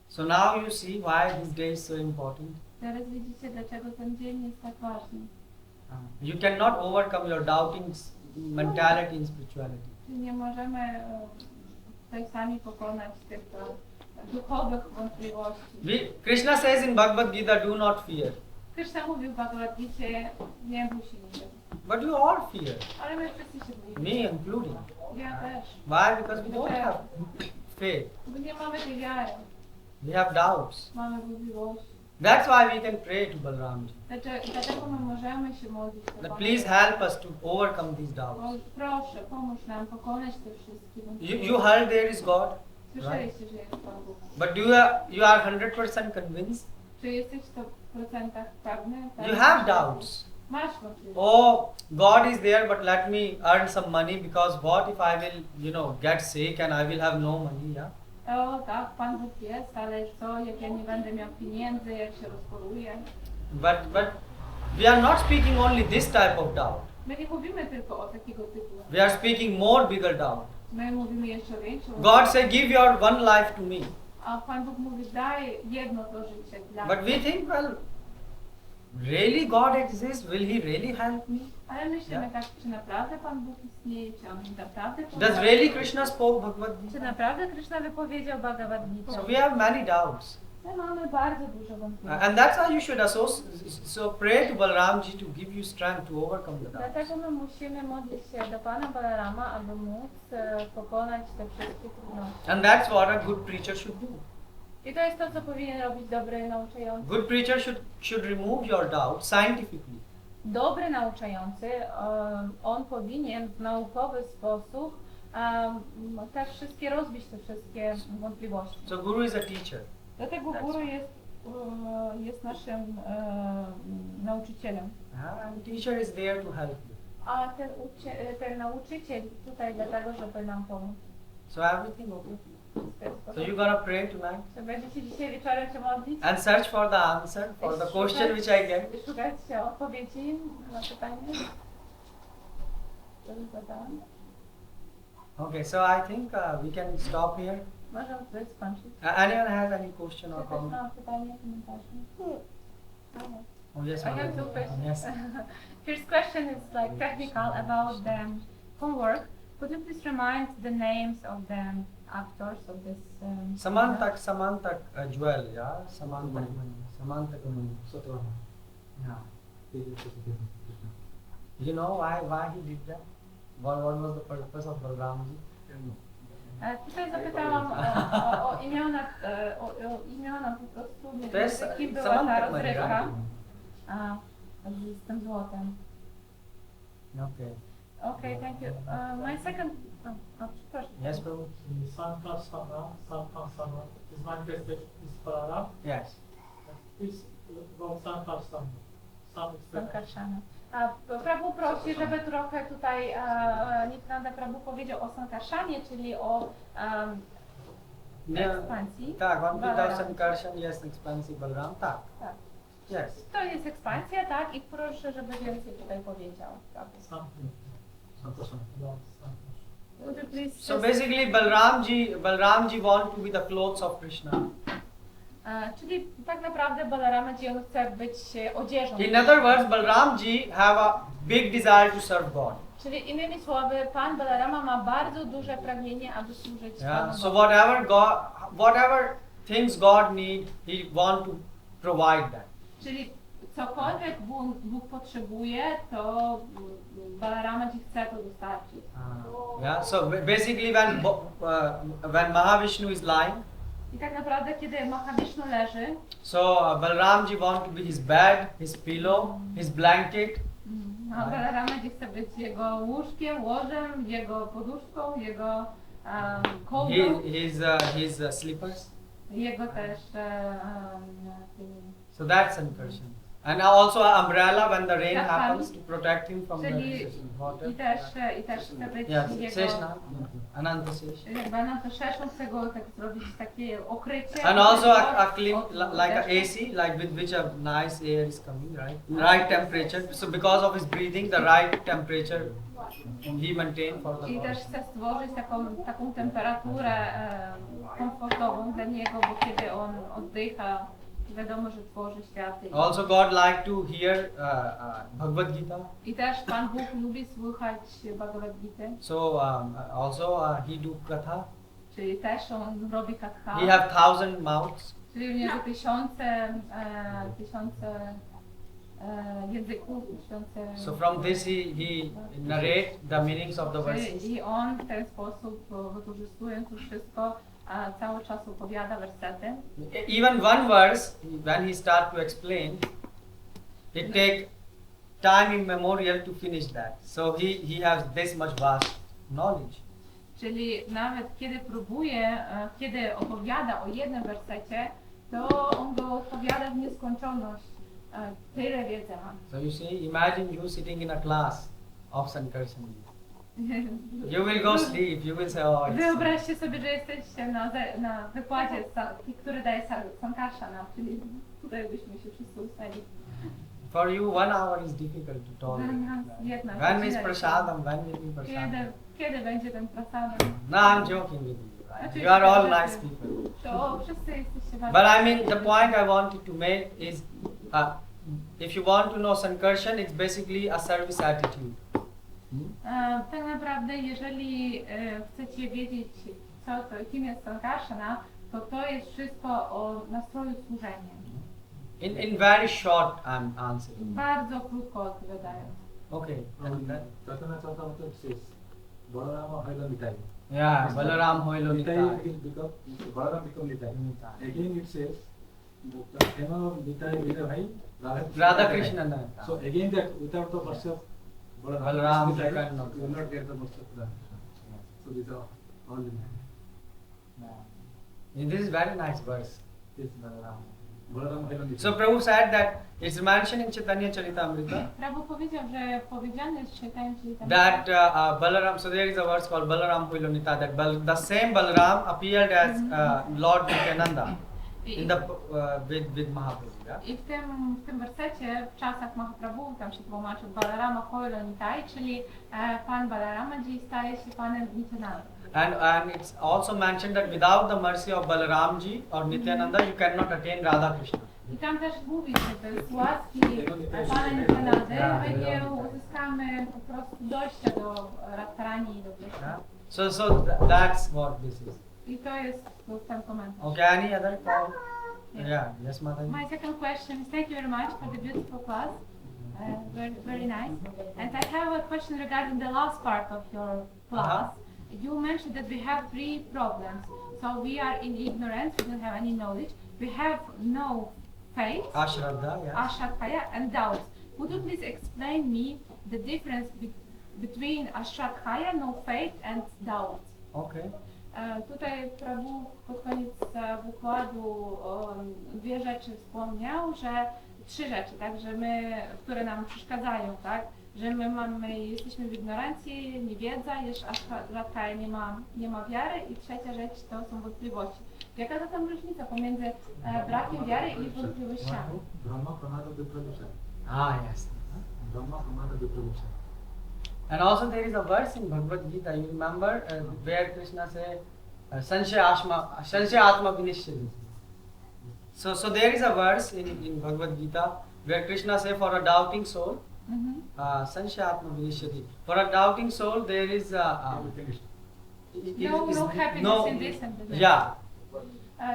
S1: So now you see why this day is so important.
S2: Teraz widzicie, dlaczego ten dzień jest tak ważny.
S1: You cannot overcome your doubting mentality in spirituality.
S2: Czyli nie możemy tutaj sami pokonać tych duchowych wątpliwości.
S1: Krishna says in Bhagavad Gita, do not fear.
S2: Krishna mówił w Bhagavad Gita, nie bój się niczego.
S1: But you all fear.
S2: Ale my wszyscy się boimy.
S1: Me including.
S2: Ja też.
S1: Why? Because we don't have faith.
S2: Bo nie mamy tej wiary.
S1: We have doubts.
S2: Mamy wątpliwości.
S1: That's why we can pray to Balramji.
S2: Dlatego my możemy się modlić do
S1: That
S2: Pana.
S1: please help us to overcome these doubts.
S2: Proszę, pomóż nam pokonać te wszystkie wątpliwości.
S1: You heard there is God,
S2: Słyszeliście, że jest Pan Bóg.
S1: but you are 100% convinced?
S2: Czy jesteś w 100% pewny?
S1: You have doubts.
S2: Masz wątpliwości.
S1: Oh, God is there, but let me earn some money because what if I will, get sick and I will have no money, yeah?
S2: O tak, Pan Bóg jest, ale co, jak ja nie będę miał pieniędzy, jak się rozchoruję?
S1: But we are not speaking only this type of doubt.
S2: My nie mówimy tylko o takiego typu.
S1: We are speaking more bigger doubt.
S2: My mówimy jeszcze większą.
S1: God said, give your one life to me.
S2: A Pan Bóg mówi, daj jedno to życie dla
S1: But
S2: mnie.
S1: we think, well, really God exists? Will He really help me?
S2: Ale myślimy tak, czy naprawdę Pan Bóg istnieje, czy On naprawdę
S1: Does really Krishna spoke Bhagavad
S2: Czy
S1: Gita?
S2: naprawdę Krishna wypowiedział Bhagavad Gita?
S1: So we have many doubts.
S2: My mamy bardzo dużo wątpliwości.
S1: And that's why you should pray to Balramji to give you strength to overcome the doubts.
S2: Dlatego my musimy modlić się do Pana Balarama, aby móc pokonać te wszystkie trudności.
S1: And that's what a good preacher should do.
S2: I to jest to, co powinien robić dobry nauczający.
S1: Good preacher should remove your doubts scientifically.
S2: Dobry nauczający, on powinien w naukowy sposób te wszystkie rozbić, te wszystkie wątpliwości.
S1: So Guru is a teacher.
S2: Dlatego guru jest naszym nauczycielem.
S1: And teacher is there to help you.
S2: A ten nauczyciel tutaj dlatego, żeby nam pomóc.
S1: So everything okay? So you're gonna pray tonight
S2: Czy będziecie dzisiaj wieczorem się modlić?
S1: and search for the answer for the question which I get.
S2: Szukać odpowiedzi na pytanie, które zadałam.
S1: Okay, so I think we can stop here.
S2: Możemy tutaj skończyć.
S1: Anyone has any question
S2: Czy
S1: or
S2: ktoś
S1: comment?
S2: ma pytanie, komentarze?
S1: Oh yes,
S2: I have
S1: Madhu.
S2: two questions.
S1: Yes.
S2: First question is like technical about the homework. Could you please remind the names of the actors of this?
S1: Samantha Jewel, yeah. Samantha Kumani. Yeah. You know why he did that? What was the purpose of Balramji?
S2: Tutaj zapytałam o imionach, o imiona po prostu,
S1: To jest
S2: kim była
S1: Samantha
S2: ta
S1: Kumani,
S2: rozrywka
S1: right?
S2: z tym złotem.
S1: Okay.
S2: Okay, thank you. My second... przepraszam.
S1: Yes, Prabhu?
S6: Sankarsana is manifested is Balarama.
S1: Yes.
S6: Is about Sankarsana.
S2: Sankarsana. Prabhu prosi, żeby trochę tutaj Nityananda Prabhu powiedział o Sankarszanie, czyli o ekspansji.
S1: Tak, on pytał
S2: Balarama.
S1: Sankarshan, yes, expensive Balram, tak.
S2: Tak.
S1: Yes.
S2: To jest ekspansja, tak? I proszę, żeby więcej tutaj powiedział. Would you please
S1: So
S2: just-
S1: basically Balramji want to be the clothes of Krishna.
S2: Czyli tak naprawdę Balarama on chce być odzieżą.
S1: In other words, Balramji have a big desire to serve God.
S2: Czyli innymi słowy, Pan Balarama ma bardzo duże pragnienie, aby służyć
S1: Yeah.
S2: Panu
S1: So
S2: Bogu.
S1: whatever things God need, He want to provide that.
S2: Czyli cokolwiek Bóg potrzebuje, to Balarama Ci chce to dostarczyć.
S1: Yeah. So basically, when Mahavishnu is lying,
S2: I tak naprawdę, kiedy Mahavishnu leży,
S1: so Balramji want to be his bed, his pillow, his blanket.
S2: No, Balarama chce być jego łóżkiem, łożem, jego poduszką, jego kołdrą,
S1: his slippers.
S2: jego też
S1: So that's Sankarshan. And also an umbrella when the rain
S2: Yeah,
S1: happens to protect him from
S2: czyli
S1: the water.
S2: i też chce być
S1: Yes,
S2: jego
S1: Seshna, Ananta Sesh.
S2: jakby Anantasheshą, chce go tak zrobić takie okrycie.
S1: And also a
S2: od
S1: clean, like a
S2: deszczu.
S1: AC, like with which a nice air is coming, right? Right temperature. So because of his breathing, the right temperature he maintained for the
S2: I
S1: body.
S2: też chce stworzyć taką temperaturę komfortową dla niego, bo kiedy on oddycha, wiadomo, że tworzy światy.
S1: Also God like to hear Bhagavad Gita.
S2: I też Pan Bóg lubi słuchać Bhagavad Gita,
S1: So also he do katha.
S2: czyli też on robi katha,
S1: He have 1000 mouths.
S2: czyli u niego tysiące języków, tysiące...
S1: So from this he narrate the meanings of the verses.
S2: I on w ten sposób, wykorzystując to wszystko, cały czas opowiada wersety.
S1: Even one verse, when he start to explain, it take time immemorial to finish that. So he has this much vast knowledge.
S2: Czyli nawet kiedy próbuje, kiedy opowiada o jednym wersecie, to on go opowiada w nieskończoność. Tyle wiedzy ma.
S1: So you see, imagine you sitting in a class of Sankarshan. You will go sleep, you will say, oh, it's...
S2: Wyobraźcie sobie, że jesteście na wykładzie, który daje Sankarsana, czyli tutaj byśmy się wszyscy ustali.
S1: For you, 1 hour is difficult to tolerate.
S2: Jedna
S1: When is
S2: godzina.
S1: prasadam? When will be prasadam?
S2: Kiedy będzie ten prasadam?
S1: No, I'm joking with you. Right? You are all nice people.
S2: To wszyscy jesteście
S1: But
S2: ważni.
S1: I mean, the point I wanted to make is, if you want to know Sankarshan, it's basically a service attitude.
S2: Tak naprawdę, jeżeli chcecie wiedzieć, kim jest Sankarsana, to jest wszystko o nastroju służenia.
S1: In very short, I'm answering.
S2: Bardzo krótko odpowiadając.
S1: Okay. And that,
S6: Chaitanya Charitamrita says, Balarama Haila Nitai.
S1: yeah, Balaram Hoilo
S6: Nitai
S1: Nitai.
S6: is become, Balaram become Nitai.
S1: Nitai.
S6: Again it says, Hema Nitai Vira Bhai,
S1: Radha Krishna Nitai.
S6: So again that without the verse of
S1: Balaram,
S6: Nitai,
S1: you cannot.
S6: you will not get the verse of Radha. So these are all in
S1: Yeah. This is very nice verse. This Balaram.
S6: Balaram Haila Nitai.
S1: So Prabhu said that it's mentioned in Chaitanya Charitamrita
S2: Prabhu powiedział, że powiedziane jest w Chaitanya
S1: that Balaram, so there is a verse called Balaram Huilonita, that the same Balaram appeared as Lord Nityananda in the with Mahaprabhu. Yeah?
S2: I w tym wersecie, w czasach Mahaprabhu, tam się tłumaczy Balarama Hoilonitai, czyli Pan Balarama staje się Panem Nityananda.
S1: And it's also mentioned that without the mercy of Balaramji or Nityananda, you cannot attain Radha Krishna.
S2: I tam też mówi, że bez łaski Pana Nityanandy my nie uzyskamy po prostu dojścia do Radharani i do Krishna.
S1: Yeah? So that's what this is.
S2: I to jest ten komentarz.
S1: Okay, any other call? Yeah, yes, Mataji.
S2: My second question is, thank you very much for the beautiful class. Very, very nice. And I have a question regarding the last part of your class. You mentioned that we have 3 problems. So we are in ignorance, we don't have any knowledge. We have no faith,
S1: Ashraddha, yes.
S2: ashraddha, and doubts. Would you please explain me the difference between ashraddha, no faith, and doubts?
S1: Okay.
S2: Tutaj Prabhu pod koniec wykładu 2 rzeczy wspomniał, że 3 rzeczy, tak, że my, które nam przeszkadzają, tak, że jesteśmy w ignorancji, niewiedza, jest ashraddha, nie ma wiary i 3. rzecz to są wątpliwości. Jaka zatem różnica pomiędzy brakiem wiary i wątpliwościami?
S6: Brahma Pramada Viprabhusha.
S1: Yes.
S6: Brahma Pramada Viprabhusha.
S1: And also there is a verse in Bhagavad Gita, you remember, where Krishna said, Sanshaya Atma Vinishyati. So there is a verse in Bhagavad Gita where Krishna says, for a doubting soul, Sanshaya Atma Vinishyati. For a doubting soul, there is
S2: No happiness in this and that.
S1: Yeah.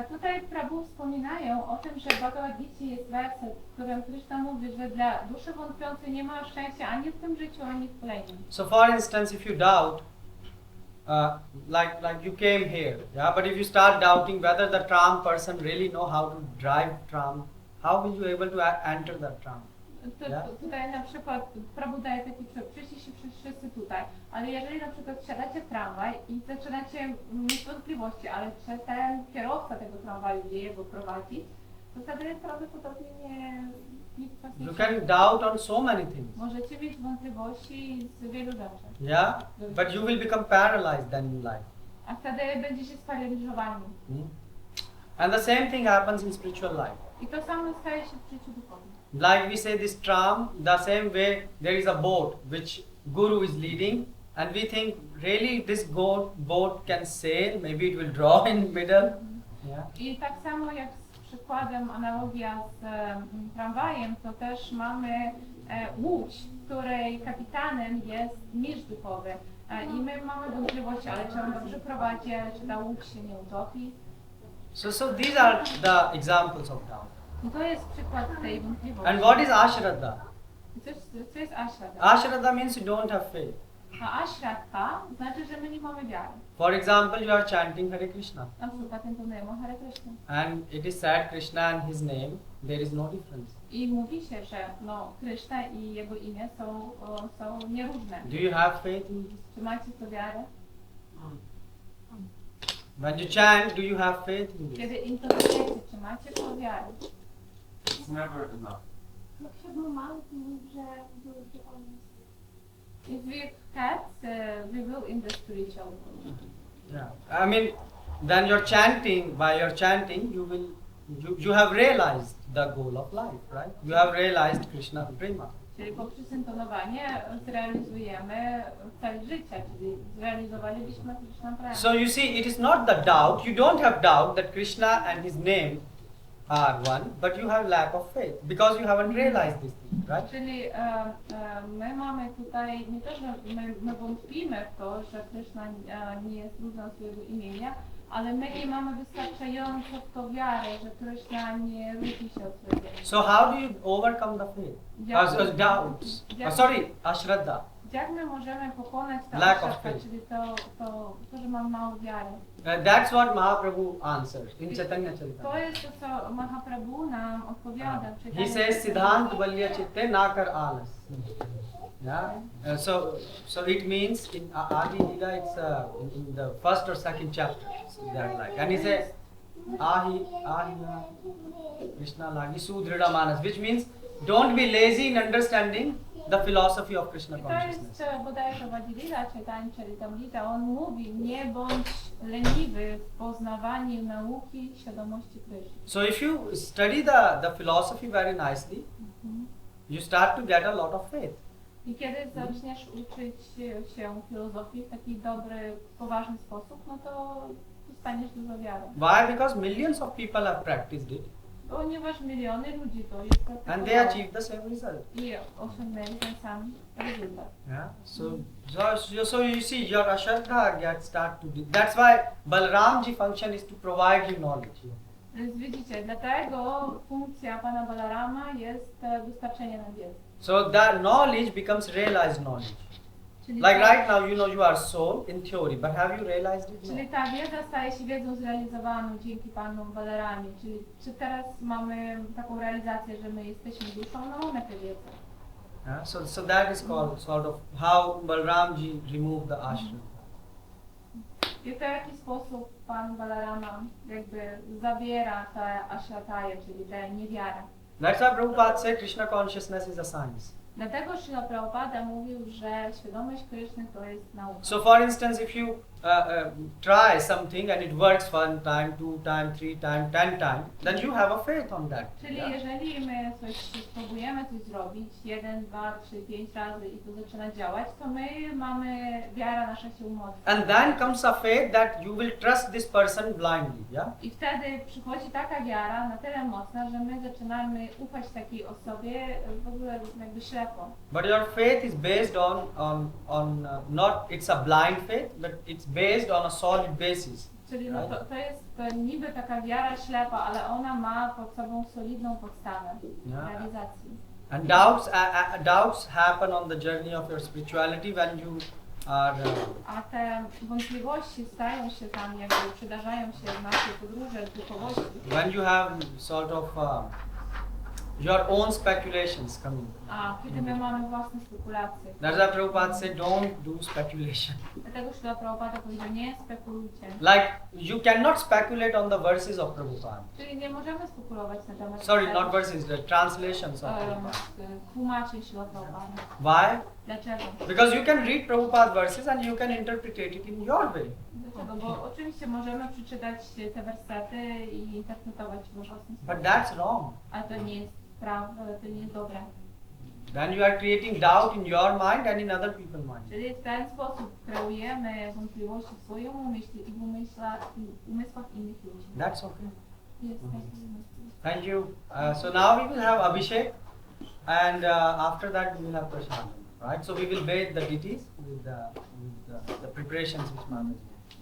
S2: Tutaj Prabhu wspominają o tym, że w Bhagavad Gita jest werset, w którym Krishna mówi, że dla duszy wątpiącej nie ma szczęścia ani w tym życiu, ani w kolejnym.
S1: So for instance, if you doubt, like you came here, yeah, but if you start doubting whether the tram person really know how to drive tram, how will you able to enter the tram?
S2: Tutaj na przykład Prabhu daje taki przykład, przyszliście wszyscy tutaj, ale jeżeli na przykład wsiadacie w tramwaj i zaczynacie mieć wątpliwości, ale czy ten kierowca tego tramwaju wie jego prowadzić, to wtedy prawdopodobnie nikt was nie
S1: You can doubt on so many things.
S2: Możecie mieć wątpliwości z wielu rzeczy.
S1: Yeah, but you will become paralyzed then in life.
S2: A wtedy będziecie sparaliżowani.
S1: And the same thing happens in spiritual life.
S2: I to samo staje się w życiu duchowym.
S1: Like we say this tram, the same way there is a boat which Guru is leading, and we think really this boat can sail, maybe it will draw in middle. Yeah.
S2: I tak samo jak z przykładem, analogia z tramwajem, to też mamy łódź, której kapitanem jest mistrz duchowy. I my mamy wątpliwości, ale czy on dobrze prowadzi, ale czy ta łódź się nie utopi.
S1: So these are the examples of doubt.
S2: I to jest przykład tej wątpliwości.
S1: And what is ashraddha?
S2: Co jest ashraddha?
S1: Ashraddha means you don't have faith.
S2: A ashraddha znaczy, że my nie mamy wiary.
S1: For example, you are chanting Hare Krishna,
S2: Na przykład intonujemy Hare Krishna.
S1: and it is said Krishna and his name, there is no difference.
S2: I mówi się, że Krishna i jego imię są nieróżne.
S1: Do you have faith in this?
S2: Czy macie w to wiarę?
S1: When you chant, do you have faith in this?
S2: Kiedy intonujecie, czy macie w to wiarę?
S5: It's never enough.
S2: If we had, we will in the spiritual world.
S1: Yeah. I mean, then you're chanting, by your chanting, you have realized the goal of life, right? You have realized Krishna Prema.
S2: Czyli poprzez intonowanie zrealizujemy cel życia, czyli zrealizowalibyśmy Krishna Prema.
S1: So you see, it is not the doubt, you don't have doubt that Krishna and his name are one, but you have lack of faith because you haven't realized this thing, right?
S2: Czyli my mamy tutaj, nie to, że my wątpimy w to, że Krishna nie jest różną swojego imienia, ale my nie mamy wystarczająco w to wiary, że Krishna nie różni się od swojego.
S1: So how do you overcome the faith? Doubts. Ashraddha.
S2: Jak my możemy pokonać tę
S1: Lack of
S2: ashraddha,
S1: faith.
S2: czyli to, że mam mało wiary?
S1: That's what Mahaprabhu answers in Chaitanya
S2: To
S1: Charitamrita.
S2: jest to, co Mahaprabhu nam odpowiada. w
S1: He
S2: Chaitanya
S1: says Siddhant Balya Chitte Nakar Alas. Yeah. So it means in Adi Lila it's in the first or second chapter. So that like, and he says Ahi Krishna Lagi Sudrida Manas, which means don't be lazy in understanding the philosophy of Krishna
S2: I to
S1: consciousness.
S2: jest bodajże Vadilila, Chaitanya Charitamrita, on mówi, nie bądź leniwy w poznawaniu nauki świadomości Kryszny.
S1: So if you study the philosophy very nicely, you start to get a lot of faith.
S2: I kiedy zaczniesz uczyć się filozofii w taki dobry, poważny sposób, no to dostaniesz dużo wiary.
S1: Why? Because millions of people have practiced it
S2: Ponieważ miliony ludzi to już
S1: and they
S2: praktykowało
S1: achieved the same result.
S2: i osiągnęli ten sam rezultat.
S1: Yeah. So you see, your ashraddha gets start to. That's why Balaramji function is to provide you knowledge.
S2: Więc widzicie, dlatego funkcja Pana Balarama jest dostarczenie nam wiedzy.
S1: So that knowledge becomes realized knowledge.
S2: Czyli
S1: Like right now, you know you are soul in theory, but have you realized it?
S2: Czyli
S1: No.
S2: ta wiedza staje się wiedzą zrealizowaną dzięki Panu Balaramie. Czyli czy teraz mamy taką realizację, że my jesteśmy duszą? No mamy tę wiedzę.
S1: Yeah? So that is called sort of how Balaramji removed the ashram.
S2: I w jaki sposób Pan Balarama jakby zabiera tę ashrataya, czyli tę niewiarę.
S1: That's why Prabhupada said Krishna consciousness is a science.
S2: Dlatego Śrila Prabhupada mówił, że świadomość Kryszny to jest nauka.
S1: So for instance, if you try something and it works one time, 2 times, 3 times, 10 times, then you have a faith on that.
S2: Czyli
S1: Yeah?
S2: jeżeli my spróbujemy coś zrobić 1, 2, 3, 5 razy i to zaczyna działać, to my mamy, wiara nasza się umocni.
S1: And then comes a faith that you will trust this person blindly. Yeah?
S2: I wtedy przychodzi taka wiara na tyle mocna, że my zaczynamy ufać takiej osobie w ogóle jakby ślepo.
S1: But your faith is based on not it's a blind faith, but it's based on a solid basis.
S2: Czyli no to jest niby taka wiara ślepa, ale ona ma pod sobą solidną podstawę realizacji.
S1: And doubts happen on the journey of your spirituality when you are.
S2: A te wątpliwości stają się tam, jakby przydarzają się w naszej podróży duchowości.
S1: When you have sort of your own speculations coming.
S2: A kiedy my mamy własne spekulacje.
S1: That's why Prabhupada said, don't do speculation.
S2: Dlatego Śrīla Prabhupada powiedział, nie spekulujcie.
S1: Like, you cannot speculate on the verses of Prabhupada.
S2: Czyli nie możemy spekulować na temat
S1: Sorry, not verses, the translations of Prabhupada.
S2: tłumaczy Śrīla Prabhupada.
S1: Why?
S2: Dlaczego?
S1: Because you can read Prabhupada verses and you can interpret it in your way.
S2: Dlaczego? Bo oczywiście możemy przeczytać te wersety i interpretować w własny
S1: But
S2: sposób.
S1: that's wrong.
S2: Ale to nie jest prawda, to nie jest dobre.
S1: Then you are creating doubt in your mind and in other people's mind.
S2: Czyli w ten sposób kreujemy wątpliwości w swoim umyśle i w umysłach innych ludzi.
S1: That's okay.
S2: Jest tak.
S1: Thank you. So now we will have Abhishek, and after that we will have Prashant. Right? So we will bathe the deities with the preparations which Mother.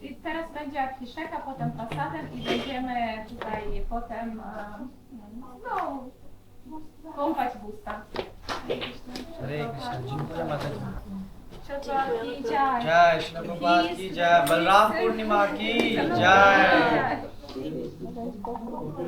S2: I teraz będzie Abhishek, a potem Prasadem i będziemy tutaj potem kąpać w ustach.
S1: Hare Krishna. Dziękuję Mataji.
S2: Prabhupada ki jai.
S1: Jai Shri Prabhupada ki jai. Balaram Purnima ki jai.